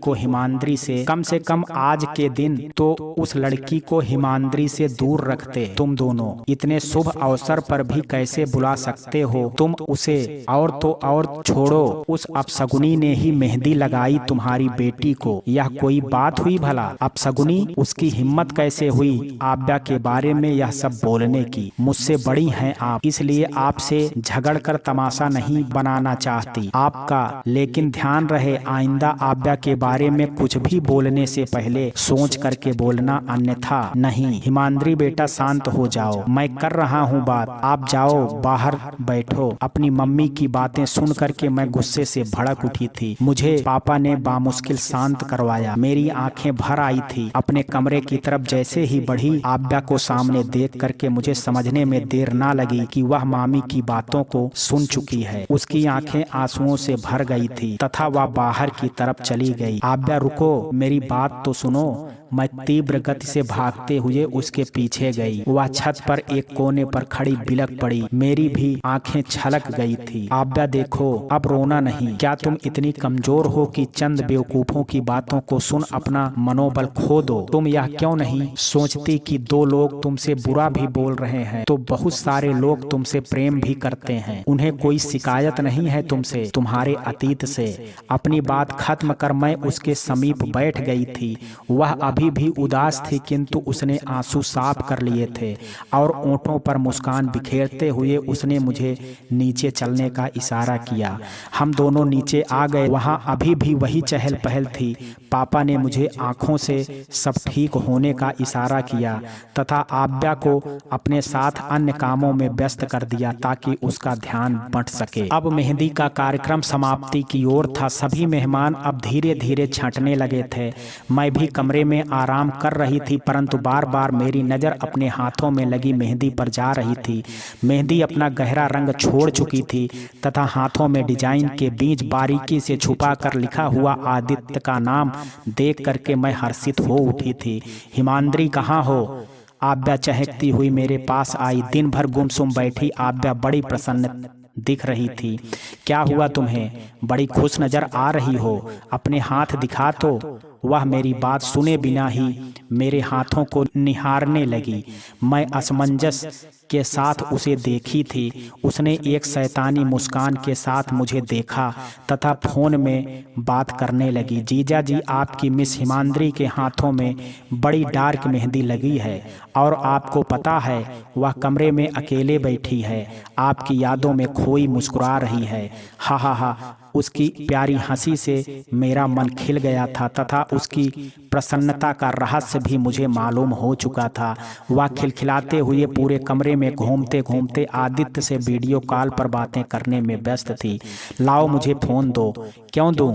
को हिमाद्री से दूर रखते। तुम दोनों इतने शुभ अवसर पर भी कैसे बुला सकते हो तुम उसे? और तो और छोड़ो, उस अपशगुनी ने ही मेहंदी लगाई तुम्हारी बेटी को। यह कोई बात हुई भला? अपशगुनी, उसकी हिम्मत कैसे हुई आव्या के बारे में यह सब बोलने की? मुझसे बड़ी हैं आप, इसलिए आपसे झगड़ कर तमाशा नहीं बनाना चाहती आपका, लेकिन ध्यान रहे आइंदा आव्या के बारे में कुछ भी बोलने से पहले सोच करके बोलना, अन्यथा नहीं। हिमाद्री बेटा शांत हो जाओ, मैं कर रहा हूँ बात, आप जाओ बाहर बैठो। अपनी मम्मी की बातें सुन करके मैं गुस्से से भड़क उठी थी। मुझे पापा ने बामुश्किल शांत करवाया। मेरी आंखें भर आई थी। अपने कमरे की तरफ जैसे ही बढ़ी आव्या को सामने देख करके मुझे समझने में देर ना लगी कि वह मामी की बातों को सुन चुकी है। उसकी आंखें आंसुओं से भर गई थी तथा वह बाहर की तरफ चली गई। आव्या रुको, मेरी बात तो सुनो। मैं तीव्र गति से भागते हुए उसके पीछे गई। वह छत पर एक कोने पर खड़ी बिलक पड़ी। मेरी भी आंखें छलक गई थी। आव्या देखो, अब रोना नहीं। क्या तुम इतनी कमजोर हो कि चंद बेवकूफों की बातों को सुन अपना मनोबल खो दो? तुम यह क्यों नहीं सोचती कि 2 लोग तुमसे बुरा भी बोल रहे हैं तो बहुत सारे लोग तुमसे प्रेम भी करते हैं। उन्हें कोई शिकायत नहीं है तुमसे, तुम्हारे अतीत से। अपनी बात खत्म कर मैं उसके समीप बैठ गई थी। वह अभी भी उदास थी किंतु उसने आंसू साफ कर लिए थे और ओंठों पर मुस्कान बिखेरते हुए उसने मुझे नीचे चलने का इशारा किया। हम दोनों नीचे आ गए। वहां अभी भी वही चहल पहल थी। पापा ने मुझे आंखों से सब ठीक होने का इशारा किया तथा आव्या को अपने साथ अन्य कामों में व्यस्त कर दिया ताकि उसका ध्यान बंट सके। अब मेहंदी का कार्यक्रम समाप्ति की ओर था। सभी मेहमान अब धीरे धीरे छंटने लगे थे। मैं भी कमरे में आराम कर रही थी परंतु बार बार मेरी नजर अपने हाथों में लगी मेहंदी पर जा रही थी। मेहंदी अपना गहरा रंग छोड़ चुकी थी तथा हाथों में डिजाइन के बीच बारीकी से छुपा कर लिखा हुआ आदित्य का नाम देख करके मैं हर्षित हो उठी थी। हिमाद्री कहाँ हो? आव्या चहकती हुई मेरे पास आई। दिन भर गुमसुम बैठी आव्या बड़ी प्रसन्न दिख रही थी। क्या हुआ तुम्हें? बड़ी खुश नजर आ रही हो, अपने हाथ दिखा तो। वह मेरी बात सुने बिना ही मेरे हाथों को निहारने लगी। मैं असमंजस के साथ उसे देखी थी। उसने एक शैतानी मुस्कान के साथ मुझे देखा तथा फोन में बात करने लगी। जीजा जी, आपकी मिस हिमाद्री के हाथों में बड़ी डार्क मेहंदी लगी है और आपको पता है वह कमरे में अकेले बैठी है, आपकी यादों में खोई मुस्कुरा रही है। हा हा हा। उसकी प्यारी हंसी से मेरा मन खिल गया था तथा उसकी प्रसन्नता का रहस्य भी मुझे मालूम हो चुका था। वह खिलखिलाते हुए पूरे कमरे में घूमते घूमते आदित्य से वीडियो कॉल पर बातें करने में व्यस्त थी। लाओ मुझे फोन दो। क्यों दूं?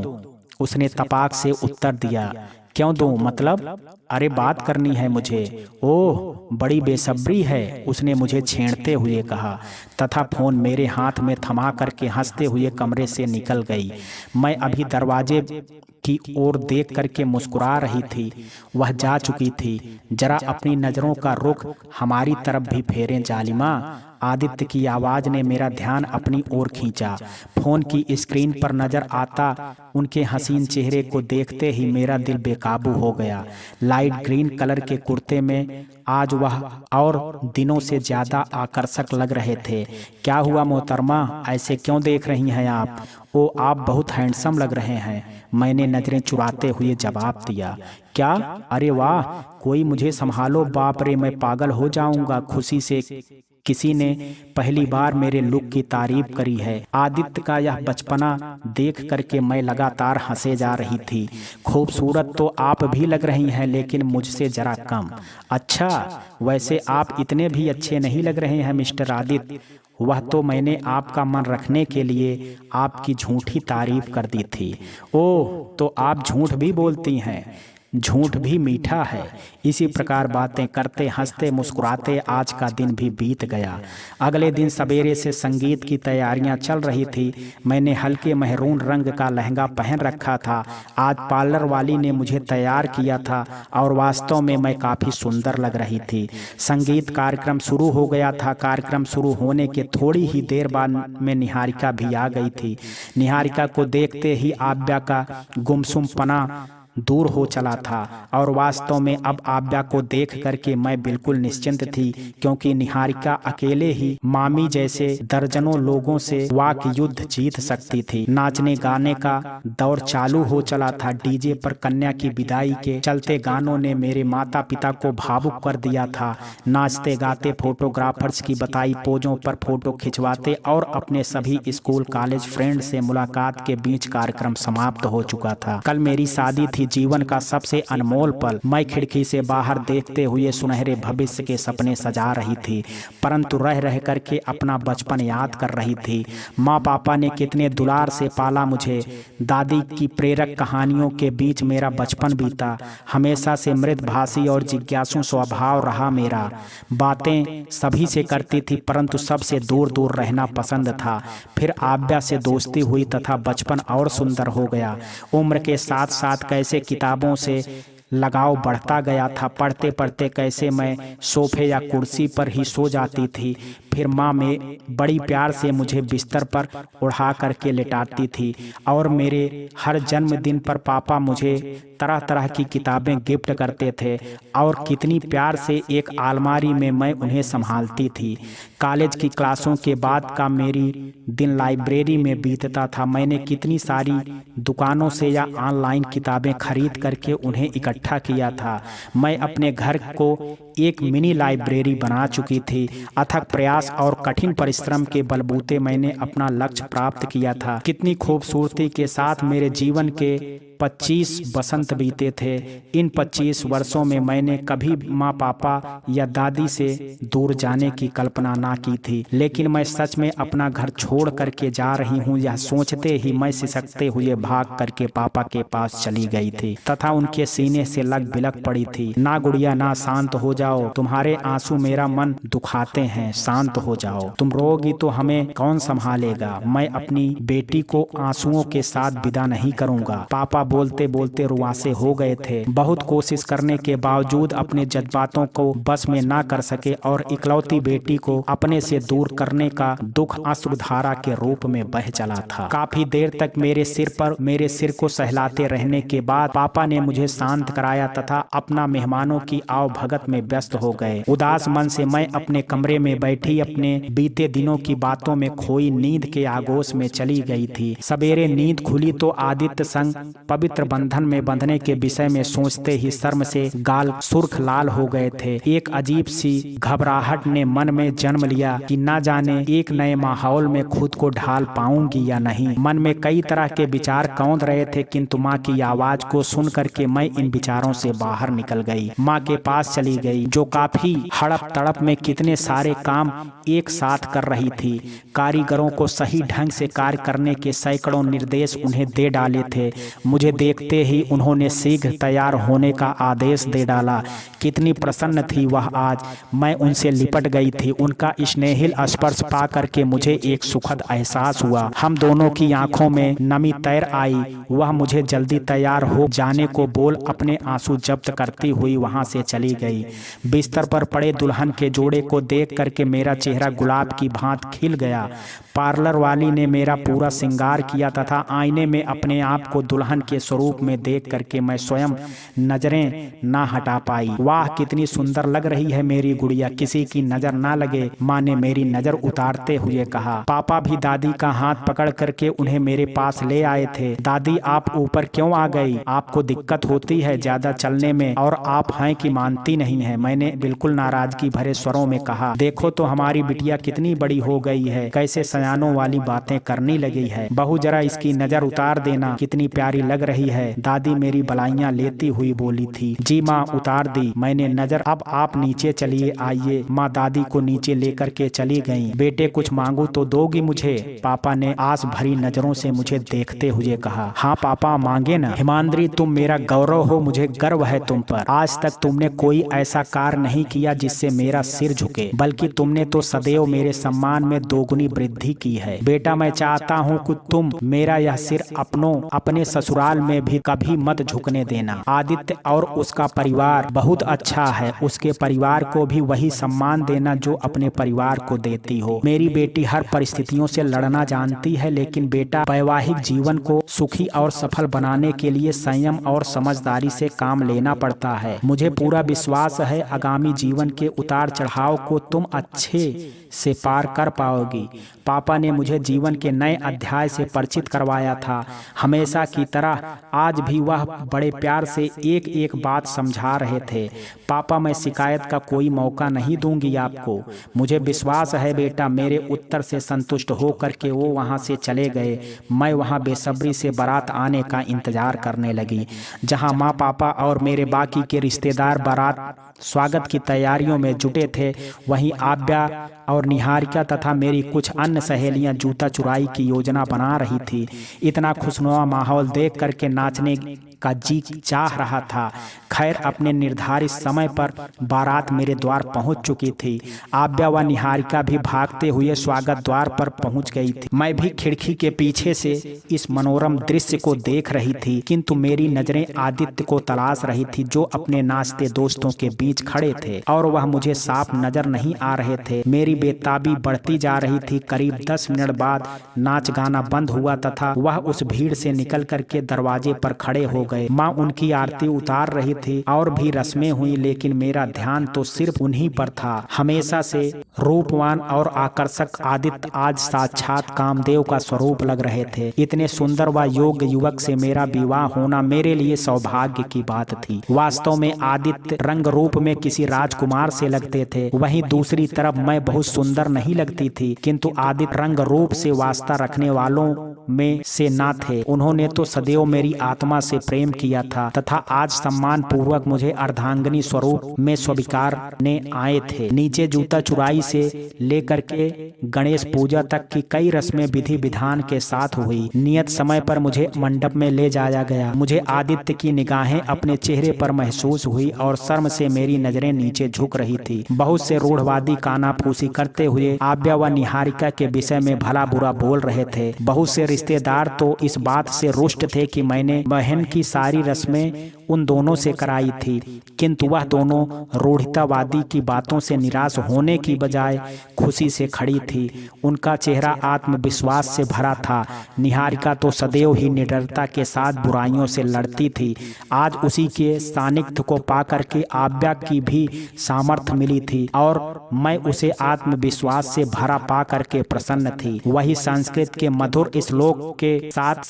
उसने तपाक से उत्तर दिया। क्यों दूं मतलब? अरे बात करनी है मुझे। ओह, बड़ी बेसब्री है, उसने मुझे छेड़ते हुए कहा तथा फोन मेरे हाथ में थमा करके हंसते हुए कमरे से निकल गई। मैं अभी दरवाजे की ओर देख करके मुस्कुरा रही थी। वह जा चुकी थी। जरा अपनी नजरों का रुख हमारी तरफ भी फेरें जालिमा। आदित्य की आवाज ने मेरा ध्यान अपनी ओर खींचा। फोन की स्क्रीन पर नजर आता उनके हसीन चेहरे को देखते ही मेरा दिल बेकाबू हो गया। लाइट ग्रीन कलर के कुर्ते में आज वह और दिनों से ज्यादा आकर्षक लग रहे थे। क्या हुआ मोहतरमा, ऐसे क्यों देख रही हैं आप? ओ, आप बहुत हैंडसम लग रहे हैं, मैंने नजरें चुराते हुए जवाब दिया। क्या? अरे वाह, कोई मुझे संभालो, बाप रे, मैं पागल हो जाऊंगा। खुशी से किसी ने पहली बार मेरे लुक की तारीफ करी है। आदित्य का यह बचपना देख करके मैं लगातार हंसे जा रही थी। खूबसूरत तो आप भी लग रही हैं, लेकिन मुझसे जरा कम। अच्छा, वैसे आप इतने भी अच्छे नहीं लग रहे हैं मिस्टर आदित्य। वह तो मैंने आपका मन रखने के लिए आपकी झूठी तारीफ कर दी थी। ओह, तो आप झूठ भी बोलती हैं। झूठ भी मीठा है। इसी प्रकार बातें करते हंसते मुस्कुराते आज का दिन भी बीत गया। अगले दिन सवेरे से संगीत की तैयारियां चल रही थी। मैंने हल्के महरून रंग का लहंगा पहन रखा था। आज पार्लर वाली ने मुझे तैयार किया था और वास्तव में मैं काफ़ी सुंदर लग रही थी। संगीत कार्यक्रम शुरू हो गया था। कार्यक्रम शुरू होने के थोड़ी ही देर बाद में निहारिका भी आ गई थी। निहारिका को देखते ही आव्या का गुमसुमपना दूर हो चला था और वास्तव में अब आव्या को देख करके मैं बिल्कुल निश्चिंत थी, क्योंकि निहारिका अकेले ही मामी जैसे दर्जनों लोगों से वाक युद्ध जीत सकती थी। नाचने गाने का दौर चालू हो चला था। डीजे पर कन्या की विदाई के चलते गानों ने मेरे माता पिता को भावुक कर दिया था। नाचते गाते फोटोग्राफर्स की बताई पोजों पर फोटो खिंचवाते और अपने सभी स्कूल कॉलेज फ्रेंड से मुलाकात के बीच कार्यक्रम समाप्त हो चुका था। कल मेरी शादी थी, जीवन का सबसे अनमोल पल। मैं खिड़की से बाहर देखते हुए सुनहरे भविष्य के सपने सजा रही थी, परंतु रह रह करके अपना बचपन याद कर रही थी। माँ पापा ने कितने दुलार से पाला मुझे। दादी की प्रेरक कहानियों के बीच मेरा बचपन बीता। हमेशा से मृदभाषी और जिज्ञासु स्वभाव रहा मेरा। बातें सभी से करती थी, परंतु सबसे दूर दूर रहना पसंद था। फिर आव्या से दोस्ती हुई तथा बचपन और सुंदर हो गया। उम्र के साथ साथ कैसे किताबों से लगाव बढ़ता गया था। पढ़ते पढ़ते कैसे मैं सोफे या कुर्सी पर ही सो जाती थी। फिर माँ में बड़ी प्यार से मुझे बिस्तर पर उड़ा करके लेटाती थी और मेरे हर जन्मदिन पर पापा मुझे तरह तरह की किताबें गिफ्ट करते थे और कितनी प्यार से एक अलमारी में मैं उन्हें संभालती थी। कॉलेज की क्लासों के बाद का मेरी दिन लाइब्रेरी में बीतता था। मैंने कितनी सारी दुकानों से या ऑनलाइन किताबें खरीद करके उन्हें इकट्ठा किया था। मैं अपने घर को एक मिनी लाइब्रेरी बना चुकी थी। अथक प्रयास और कठिन परिश्रम के बलबूते मैंने अपना लक्ष्य प्राप्त किया था। कितनी खूबसूरती के साथ मेरे जीवन के 25 बसंत बीते थे। इन 25 वर्षों में मैंने कभी माँ पापा या दादी से दूर जाने की कल्पना ना की थी, लेकिन मैं सच में अपना घर छोड़ करके जा रही हूँ यह सोचते ही मैं सिसकते हुए भाग करके पापा के पास चली गई थी तथा उनके सीने से लग बिलक पड़ी थी। ना गुड़िया ना, शांत हो जाओ, तुम्हारे आंसू मेरा मन दुखाते हैं, शांत हो जाओ। तुम रोगी तो हमें कौन संभालेगा। मैं अपनी बेटी को आंसुओं के साथ विदा नहीं करूंगा। पापा बोलते बोलते रुआंसे हो गए थे। बहुत कोशिश करने के बावजूद अपने जज्बातों को बस में ना कर सके और इकलौती बेटी को अपने से दूर करने का दुख अश्रुधारा के रूप में बह चला था। काफी देर तक मेरे सिर को सहलाते रहने के बाद पापा ने मुझे शांत कराया तथा अपना मेहमानों की आवभगत में व्यस्त हो गए। उदास मन से मैं अपने कमरे में बैठी अपने बीते दिनों की बातों में खोई नींद के आगोश में चली गई थी। सवेरे नींद खुली तो आदित्य संग पवित्र बंधन में बंधने के विषय में सोचते ही शर्म से गाल सुर्ख लाल हो गए थे। एक अजीब सी घबराहट ने मन में जन्म लिया कि न जाने एक नए माहौल में खुद को ढाल पाऊंगी या नहीं। मन में कई तरह के विचार कौंध रहे थे, किंतु माँ की आवाज को सुन करके मैं इन विचारों से बाहर निकल गई। माँ के पास चली गई, जो काफी हड़प तड़प में कितने सारे काम एक साथ कर रही थी। कारीगरों को सही ढंग से कार्य करने के सैकड़ों निर्देश उन्हें दे डाले थे। मुझे देखते ही उन्होंने शीघ्र तैयार होने का आदेश दे डाला। कितनी प्रसन्न थी वह आज। मैं उनसे लिपट गई थी। उनका स्नेहिल स्पर्श पा करके मुझे एक सुखद एहसास हुआ। हम दोनों की आंखों में नमी तैर आई। वह मुझे जल्दी तैयार हो जाने को बोल अपने आंसू जब्त करती हुई वहां से चली गई। बिस्तर पर पड़े दुल्हन के जोड़े को देख करके मेरा चेहरा गुलाब की भांत खिल गया। पार्लर वाली ने मेरा पूरा श्रृंगार किया तथा आईने में अपने आप को दुल्हन के स्वरूप में देख करके मैं स्वयं नजरें ना हटा पाई। वाह, कितनी सुंदर लग रही है मेरी गुड़िया, किसी की नजर ना लगे, माँ ने मेरी नजर उतारते हुए कहा। पापा भी दादी का हाथ पकड़ करके उन्हें मेरे पास ले आए थे। दादी, आप ऊपर क्यों आ गई? आपको दिक्कत होती है ज्यादा चलने में और आप हैं कि मानती नहीं है? मैंने बिल्कुल नाराजगी भरे स्वरों में कहा। देखो तो हमारी बिटिया कितनी बड़ी हो गई है, कैसे सयानों वाली बातें करने लगी है। बहू, जरा इसकी नजर उतार देना, कितनी प्यारी लग रही है। दादी मेरी बलाइयां लेती हुई बोली थी। जी माँ, उतार दी मैंने नजर। अब आप नीचे चलिए, आइए। माँ दादी को नीचे लेकर के चली गईं। बेटे, कुछ मांगू तो दोगी मुझे? पापा ने आस भरी नजरों से मुझे देखते हुए कहा। हाँ पापा, मांगे ना। हिमांद्री, तुम मेरा गौरव हो, मुझे गर्व है तुम पर। आज तक तुमने कोई ऐसा कार्य नहीं किया जिससे मेरा सिर झुके, बल्कि तुमने तो सदैव मेरे सम्मान में दोगुनी वृद्धि की है। बेटा, मैं चाहता हूँ कि तुम मेरा यह सिर अपने ससुराल में भी कभी मत झुकने देना। आदित्य और उसका परिवार बहुत अच्छा है, उसके परिवार को भी वही सम्मान देना जो अपने परिवार को देती हो। मेरी बेटी हर परिस्थितियों से लड़ना जानती है, लेकिन बेटा, वैवाहिक जीवन को सुखी और सफल बनाने के लिए संयम और समझदारी से काम लेना पड़ता है। मुझे पूरा विश्वास है आगामी जीवन के उतार चढ़ाव को तुम अच्छे से पार कर पाओगी। पापा ने मुझे जीवन के नए अध्याय से परिचित करवाया था। हमेशा की तरह आज भी वह बड़े प्यार से एक एक बात समझा रहे थे। पापा, मैं शिकायत का कोई मौका नहीं दूंगी आपको। मुझे विश्वास है बेटा। मेरे उत्तर से संतुष्ट होकर के वो वहाँ से चले गए। मैं वहाँ बेसब्री से बारात आने का इंतजार करने लगी। जहाँ माँ, पापा और मेरे बाकी के रिश्तेदार बारात स्वागत की तैयारियों में जुटे थे, वहीं आव्या और निहारिका तथा मेरी कुछ अन्य सहेलियां जूता चुराई की योजना बना रही थी। इतना खुशनुमा माहौल देख करके नाचने का जी चाह रहा था। खैर, अपने निर्धारित समय पर बारात मेरे द्वार पहुंच चुकी थी। आव्या व निहारिका भी भागते हुए स्वागत द्वार पर पहुंच गई थी। मैं भी खिड़की के पीछे से इस मनोरम दृश्य को देख रही थी, किंतु मेरी नजरें आदित्य को तलाश रही थी, जो अपने नाचते दोस्तों के बीच खड़े थे और वह मुझे साफ नजर नहीं आ रहे थे। मेरी बेताबी बढ़ती जा रही थी। करीब 10 मिनट बाद नाच गाना बंद हुआ तथा वह उस भीड़ से निकल करके दरवाजे पर खड़े हो गए। माँ उनकी आरती उतार रही थी और भी रस्में हुई, लेकिन मेरा ध्यान तो सिर्फ उन्हीं पर था। हमेशा से रूपवान और आकर्षक आदित्य आज साक्षात कामदेव का स्वरूप लग रहे थे। इतने सुंदर व योग्य युवक से मेरा विवाह होना मेरे लिए सौभाग्य की बात थी। वास्तव में आदित्य रंग रूप में किसी राजकुमार से लगते थे, वहीं दूसरी तरफ मैं बहुत सुंदर नहीं लगती थी, किंतु आदित्य रंग रूप से वास्ता रखने वालों में से ना थे। उन्होंने तो सदैव मेरी आत्मा से प्रेम किया था तथा आज सम्मान पूर्वक मुझे अर्धांगिनी स्वरूप में स्वीकारने आए थे। नीचे जूता चुराई से लेकर के गणेश पूजा तक की कई रस्में विधि विधान के साथ हुई। नियत समय पर मुझे मंडप में ले जाया गया। मुझे आदित्य की निगाहें अपने चेहरे पर महसूस हुई और शर्म से मेरी नजरें नीचे झुक रही थी। बहुत से रूढ़वादी कानाफूसी करते हुए आव्या व निहारिका के विषय में भला बुरा बोल रहे थे। बहुत से रिश्तेदार तो इस बात से रुष्ट थे कि मैंने बहन की सारी रस्में उन दोनों से कराई थी, किंतु वह दोनों रूढ़ितावादी की बातों से निराश होने की बजाय खुशी से खड़ी थी। उनका चेहरा आत्मविश्वास से भरा था। निहारिका तो सदैव ही निडरता के साथ बुराइयों से लड़ती थी। आज उसी के सानिध्य को पाकर के आव्या की भी सामर्थ्य मिली थी और मैं उसे आत्मविश्वास से भरा पा करके प्रसन्न थी। वही संस्कृत के मधुर श्लोक के साथ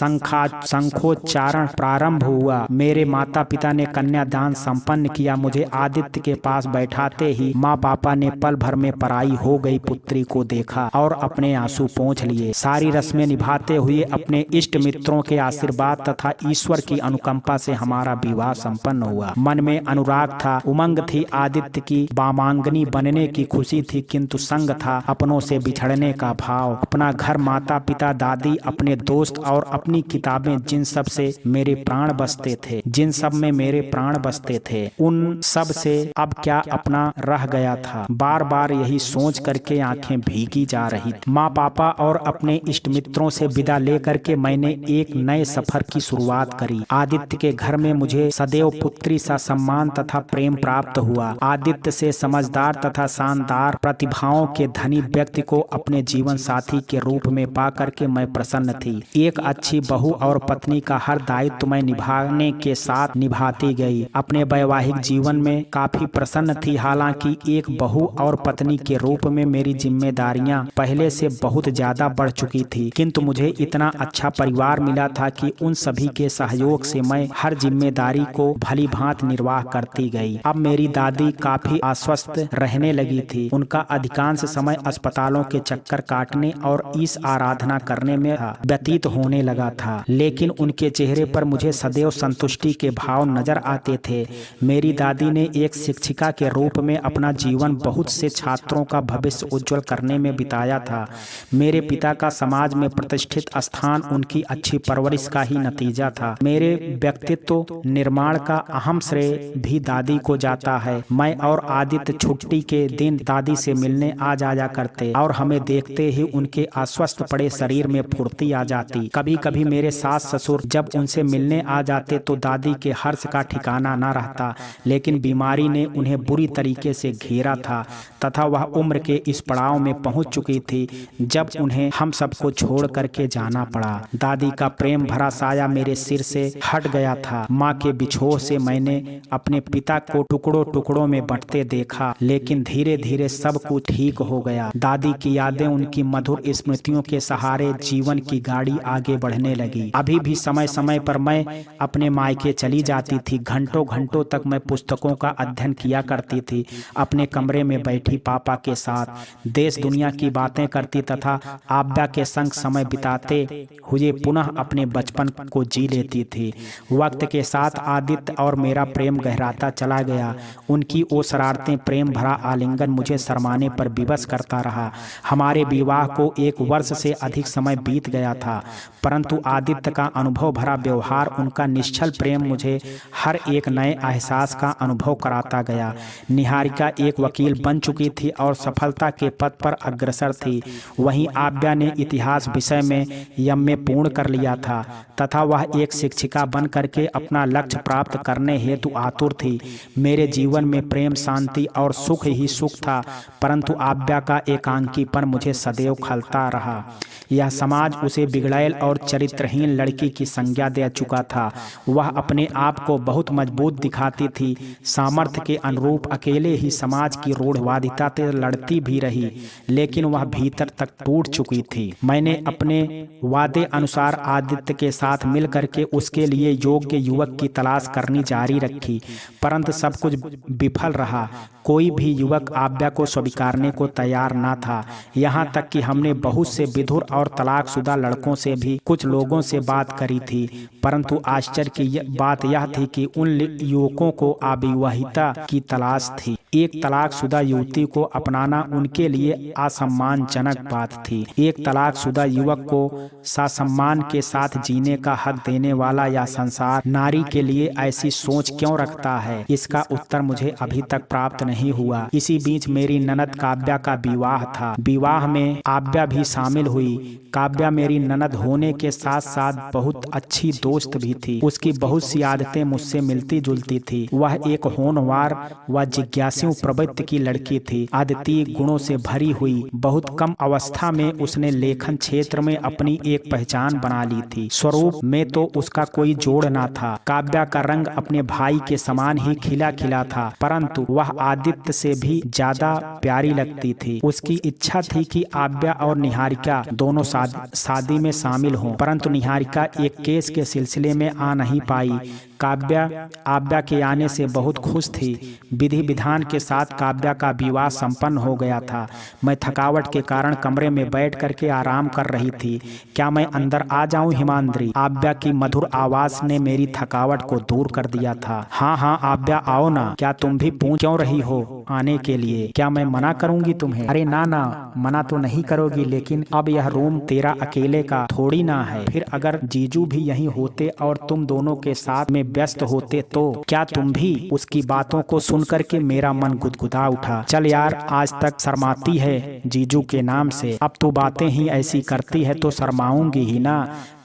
शंखोच्चारण प्रारंभ हुआ। मेरे माता पिता ने कन्यादान संपन्न किया। मुझे आदित्य के पास बैठाते ही माँ पापा ने पल भर में पराई हो गई पुत्री को देखा और अपने आंसू पोंछ लिए। सारी रस्में निभाते हुए अपने इष्ट मित्रों के आशीर्वाद तथा ईश्वर की अनुकंपा से हमारा विवाह संपन्न हुआ। मन में अनुराग था, उमंग थी, आदित्य की वामांगनी बनने की खुशी थी, किंतु संग था अपनों से बिछड़ने का भाव। अपना घर, माता पिता, दादी, अपने दोस्त और अपनी किताबें, जिन सब से मेरे प्राण बसते थे, जिन सब में मेरे प्राण बसते थे, उन सब से अब क्या अपना रह गया था। बार बार यही सोच करके आंखें भीगी जा रही थी। माँ पापा और अपने इष्ट मित्रों से विदा लेकर के मैंने एक नए सफर की शुरुआत करी। आदित्य के घर में मुझे सदैव पुत्री सा सम्मान तथा प्रेम प्राप्त हुआ। आदित्य से समझदार तथा शानदार प्रतिभाओं के धनी व्यक्ति को अपने जीवन साथी के रूप में पा करके मैं प्रसन्न थी। एक अच्छी बहू और पत्नी का हर दायित्व मैं निभाने के साथ निभाती गई। अपने वैवाहिक जीवन में काफी प्रसन्न थी। हालांकि एक बहू और पत्नी के रूप में मेरी जिम्मेदारियां पहले से बहुत ज्यादा बढ़ चुकी थी, किंतु मुझे इतना अच्छा परिवार मिला था कि उन सभी के सहयोग से मैं हर जिम्मेदारी को भली भांति निर्वाह करती गई। अब मेरी दादी काफी अस्वस्थ रहने लगी थी। उनका अधिकांश समय अस्पतालों के चक्कर काटने और इस आराधना करने में व्यतीत होने लगा था, लेकिन उनके चेहरे पर मुझे सदैव संतुष्टि के भाव नजर आते थे। मेरी दादी ने एक शिक्षिका के रूप में अपना जीवन बहुत से छात्रों का भविष्य उज्जवल करने में बिताया था। मेरे पिता का समाज में प्रतिष्ठित स्थान उनकी अच्छी परवरिश का ही नतीजा था। मेरे व्यक्तित्व निर्माण का अहम श्रेय भी दादी को जाता है। मैं और आदित्य छुट्टी के दिन दादी से मिलने आ जाया करते और हमें देखते ही उनके अस्वस्थ पड़े शरीर में फुर्ती आ जाती। कभी कभी मेरे सास ससुर जब उनसे मिलने आ जाते तो दादी के हर्ष का ठिकाना न रहता, लेकिन बीमारी ने उन्हें बुरी तरीके से घेरा था तथा वह उम्र के इस पड़ाव में पहुंच चुकी थी जब उन्हें हम सबको छोड़ करके जाना पड़ा। दादी का प्रेम भरा साया मेरे सिर से हट गया था। माँ के बिछोह से मैंने अपने पिता को टुकड़ों टुकड़ों में बंटते देखा, लेकिन धीरे धीरे सब कुछ ठीक हो गया। दादी की यादें, उनकी मधुर स्मृतियों के सहारे जीवन की गाड़ी आगे बढ़ने लगी। अभी भी समय समय पर मैं अपने मायके चली जाती थी। घंटों घंटों तक मैं पुस्तकों का अध्ययन किया करती थी। अपने कमरे में बैठी पापा के साथ देश दुनिया की बातें करती तथा आव्या के संग समय बिताते हुए पुनः अपने बचपन को जी लेती थी। वक्त के साथ आदित्य और मेरा प्रेम गहराता चला गया। उनकी वो शरारतें, प्रेम भरा आलिंगन मुझे शर्माने पर विवश करता रहा। हमारे विवाह को 1 वर्ष से अधिक समय बीत गया था, परंतु आदित्य का अनुभव भरा व्यवहार, उनका निश्चल प्रेम मुझे हर एक नए एहसास का अनुभव कराता गया। निहारिका एक वकील बन चुकी थी और सफलता के पथ पर अग्रसर थी। वहीं आव्या ने इतिहास विषय में एमए पूर्ण कर लिया था तथा वह एक शिक्षिका बन करके अपना लक्ष्य प्राप्त करने हेतु आतुर थी। मेरे जीवन में प्रेम, शांति और सुख ही सुख था, परंतु आव्या का एकांकीपन मुझे सदैव खलता रहा। यह समाज उसे बिगड़ैल और चरित्रहीन लड़की की संज्ञा दे चुका था। वह अपने आप को बहुत मजबूत दिखाती थी। सामर्थ्य के अनुरूप अकेले ही समाज की रूढ़वादिता से लड़ती भी रही, लेकिन वह भीतर तक टूट चुकी थी। मैंने अपने वादे अनुसार आदित्य के साथ मिल करके उसके लिए योग्य युवक की तलाश करनी जारी रखी, परंतु सब कुछ विफल रहा। कोई भी युवक आव्या को स्वीकारने को तैयार न था। यहाँ तक कि हमने बहुत से विधुर और तलाकशुदा लड़कों से भी कुछ लोगों से बात करी थी, परंतु आश्चर्य की बात यह थी कि उन युवकों को अविवाहिता की तलाश थी। एक तलाकशुदा युवती को अपनाना उनके लिए असम्मानजनक बात थी। एक तलाकशुदा युवक को ससम्मान के साथ जीने का हक देने वाला यह संसार नारी के लिए ऐसी सोच क्यों रखता है, इसका उत्तर मुझे अभी तक प्राप्त नहीं हुआ। इसी बीच मेरी ननद काव्या का विवाह था। विवाह में आव्या भी शामिल हुई। काव्या मेरे मेरी ननद होने के साथ साथ बहुत अच्छी दोस्त भी थी। उसकी बहुत सी आदतें मुझसे मिलती जुलती थी। वह एक होनहार व जिज्ञासु प्रवृत्ति की लड़की थी, अद्वितीय गुणों से भरी हुई। बहुत कम अवस्था में उसने लेखन क्षेत्र में अपनी एक पहचान बना ली थी। स्वरूप में तो उसका कोई जोड़ ना था। काव्या का रंग अपने भाई के समान ही खिला खिला था, परंतु वह आदित्य से भी ज्यादा प्यारी लगती थी। उसकी इच्छा थी कि आव्या और निहारिका दोनों शादी में शामिल हों, परंतु निहारिका एक केस के सिलसिले में आ नहीं पाई। काव्या आव्या के आने से बहुत खुश थी। विधि विधान के साथ काव्या का विवाह संपन्न हो गया था। मैं थकावट के कारण कमरे में बैठ करके आराम कर रही थी। क्या मैं अंदर आ जाऊं हिमांद्री? आव्या की मधुर आवाज ने मेरी थकावट को दूर कर दिया था। हाँ हाँ आव्या आओ ना। क्या तुम भी पूछ क्यों रही हो आने के लिए? क्या मैं मना करूंगी तुम्हें? अरे ना ना, मना तो नहीं करोगी, लेकिन अब यह रूम तेरा अकेले का थोड़ी ना है। फिर अगर जीजू भी यहीं होते और तुम दोनों के साथ में व्यस्त होते तो क्या तुम भी? उसकी बातों को सुनकर के मेरा मन गुदगुदा उठा। चल यार, आज तक शर्माती है जीजू के नाम से, अब तो बातें ही ऐसी करती है तो शर्माऊंगी ही ना।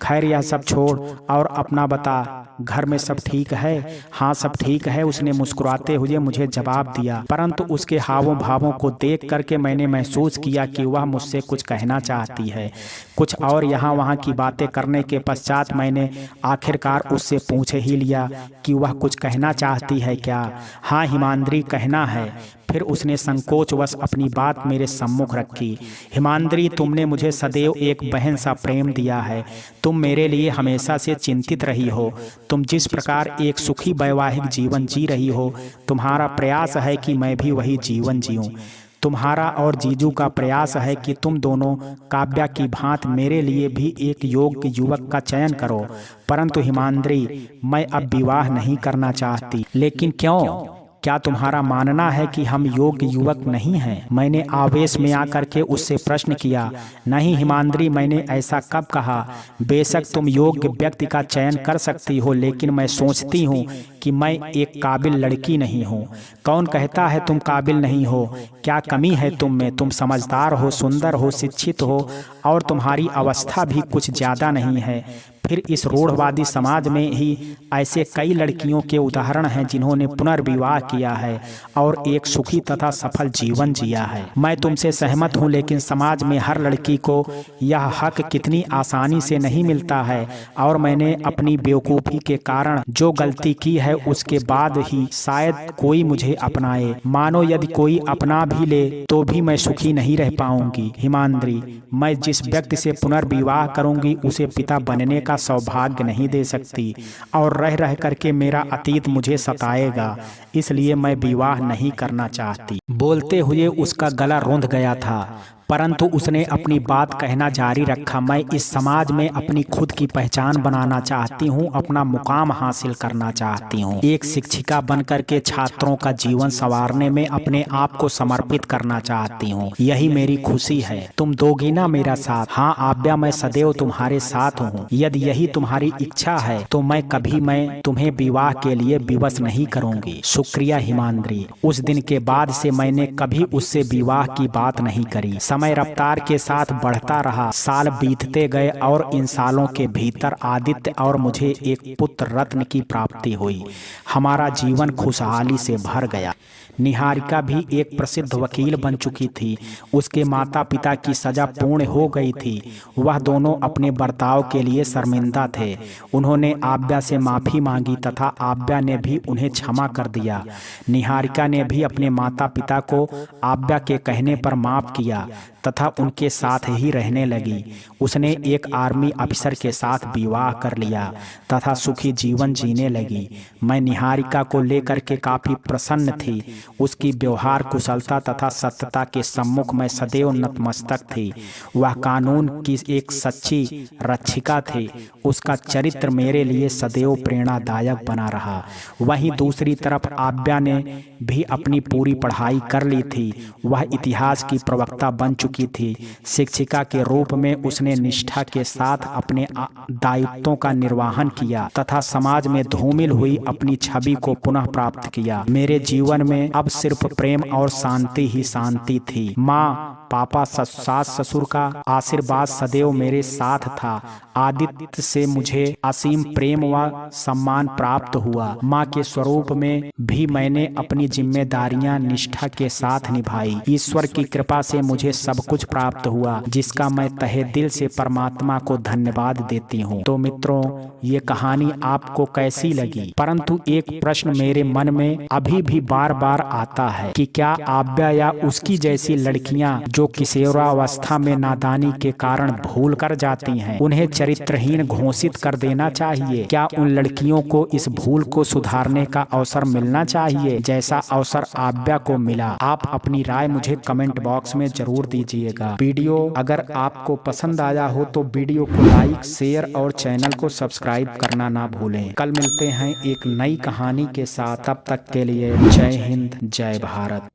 खैर यह सब छोड़ और अपना बता, घर में सब ठीक है? हाँ सब ठीक है, उसने मुस्कुराते हुए मुझे जवाब दिया, परंतु उसके हावों भावों को देख करके मैंने महसूस किया कि वह मुझसे कुछ कहना चाहती है। कुछ और यहाँ वहाँ की बातें करने के पश्चात मैंने आखिरकार उससे पूछ ही लिया कि वह कुछ कहना चाहती है क्या? हाँ हिमांद्री, कहना है। फिर उसने संकोचवश अपनी बात मेरे सम्मुख रखी। हिमांद्री, तुमने मुझे सदैव एक बहन सा प्रेम दिया है। तुम मेरे लिए हमेशा से चिंतित रही हो। तुम जिस प्रकार एक सुखी वैवाहिक जीवन जी रही हो, तुम्हारा प्रयास है कि मैं भी वही जीवन जीऊं। तुम्हारा और जीजू का प्रयास है कि तुम दोनों काव्या की भांति मेरे लिए भी एक योग्य युवक का चयन करो। परंतु हिमांद्री, मैं अब विवाह नहीं करना चाहती। लेकिन क्यों? क्या तुम्हारा मानना है कि हम योग्य युवक नहीं हैं? मैंने आवेश में आकर के उससे प्रश्न किया। नहीं हिमांद्री, मैंने ऐसा कब कहा? बेशक तुम योग्य व्यक्ति का चयन कर सकती हो, लेकिन मैं सोचती हूँ कि मैं एक काबिल लड़की नहीं हूँ। कौन कहता है तुम काबिल नहीं हो? क्या कमी है तुम में? तुम समझदार हो, सुंदर हो, शिक्षित हो और तुम्हारी अवस्था भी कुछ ज्यादा नहीं है। फिर इस रूढ़वादी समाज में ही ऐसे कई लड़कियों के उदाहरण हैं जिन्होंने पुनर्विवाह किया है और एक सुखी तथा सफल जीवन जिया है। मैं तुमसे सहमत हूँ, लेकिन समाज में हर लड़की को यह हक कितनी आसानी से नहीं मिलता है और मैंने अपनी बेवकूफ़ी के कारण जो गलती की है उसके बाद ही शायद कोई मुझे अपनाए। मानो यदि कोई अपना भी ले तो भी मैं सुखी नहीं रह पाऊंगी। हिमांद्री, मैं जिस व्यक्ति से पुनर्विवाह करूंगी उसे पिता बनने का सौभाग्य नहीं दे सकती और रह रह करके मेरा अतीत मुझे सताएगा, इसलिए मैं विवाह नहीं करना चाहती। बोलते हुए उसका गला रुंध गया था, परंतु उसने अपनी बात कहना जारी रखा। मैं इस समाज में अपनी खुद की पहचान बनाना चाहती हूँ, अपना मुकाम हासिल करना चाहती हूँ। एक शिक्षिका बनकर के छात्रों का जीवन संवारने में अपने आप को समर्पित करना चाहती हूँ। यही मेरी खुशी है। तुम दोगी ना मेरा साथ? हाँ आव्या, मैं सदैव तुम्हारे साथ हूँ। यदि यही तुम्हारी इच्छा है तो मैं तुम्हें विवाह के लिए विवश नहीं करूँगी। शुक्रिया हिमांद्री। उस दिन के बाद से मैंने कभी उससे विवाह की बात नहीं करी। समय रफ्तार के साथ बढ़ता रहा, साल बीतते गए और इन सालों के भीतर आदित्य और मुझे एक पुत्र रत्न की प्राप्ति हुई। हमारा जीवन खुशहाली से भर गया। निहारिका भी एक प्रसिद्ध वकील बन चुकी थी। उसके माता पिता की सजा पूर्ण हो गई थी। वह दोनों अपने बर्ताव के लिए शर्मिंदा थे। उन्होंने आव्या से माफी मांगी तथा आव्या ने भी उन्हें क्षमा कर दिया। निहारिका ने भी अपने माता पिता को आव्या के कहने पर माफ किया तथा उनके साथ ही रहने लगी। उसने एक आर्मी अफसर के साथ विवाह कर लिया तथा सुखी जीवन जीने लगी। मैं निहारिका को लेकर के काफी प्रसन्न थी। उसकी व्यवहार कुशलता तथा सत्यता के सम्मुख मैं सदैव नतमस्तक थी। वह कानून की एक सच्ची रक्षिका थी। उसका चरित्र मेरे लिए सदैव प्रेरणादायक बना रहा। वहीं दूसरी तरफ आव्या ने भी अपनी पूरी पढ़ाई कर ली थी। वह इतिहास की प्रवक्ता बन बन चुकी थी। शिक्षिका के रूप में उसने निष्ठा के साथ अपने दायित्वों का निर्वहन किया तथा समाज में धूमिल हुई अपनी छवि को पुनः प्राप्त किया। मेरे जीवन में अब सिर्फ प्रेम और शांति ही शांति थी। माँ, पापा, सास ससुर का आशीर्वाद सदैव मेरे साथ था। आदित्य से मुझे असीम प्रेम व सम्मान प्राप्त हुआ। माँ के स्वरूप में भी मैंने अपनी जिम्मेदारियां निष्ठा के साथ निभाई। ईश्वर की कृपा से मुझे सब कुछ प्राप्त हुआ, जिसका मैं तहे दिल से परमात्मा को धन्यवाद देती हूँ। तो मित्रों, ये कहानी आपको कैसी लगी? परंतु एक प्रश्न मेरे मन में अभी भी बार बार आता है कि क्या आव्या या उसकी जैसी लड़कियां जो किशोरावस्था में नादानी के कारण भूल कर जाती हैं, उन्हें चरित्रहीन घोषित कर देना चाहिए? क्या उन लड़कियों को इस भूल को सुधारने का अवसर मिलना चाहिए जैसा अवसर आव्या को मिला? आप अपनी राय मुझे कमेंट बॉक्स में जरूर दीजिएगा। वीडियो अगर आपको पसंद आया हो तो वीडियो को लाइक, शेयर और चैनल को सब्सक्राइब करना ना भूलें। कल मिलते हैं एक नई कहानी के साथ। तब तक के लिए जय हिंद, जय भारत।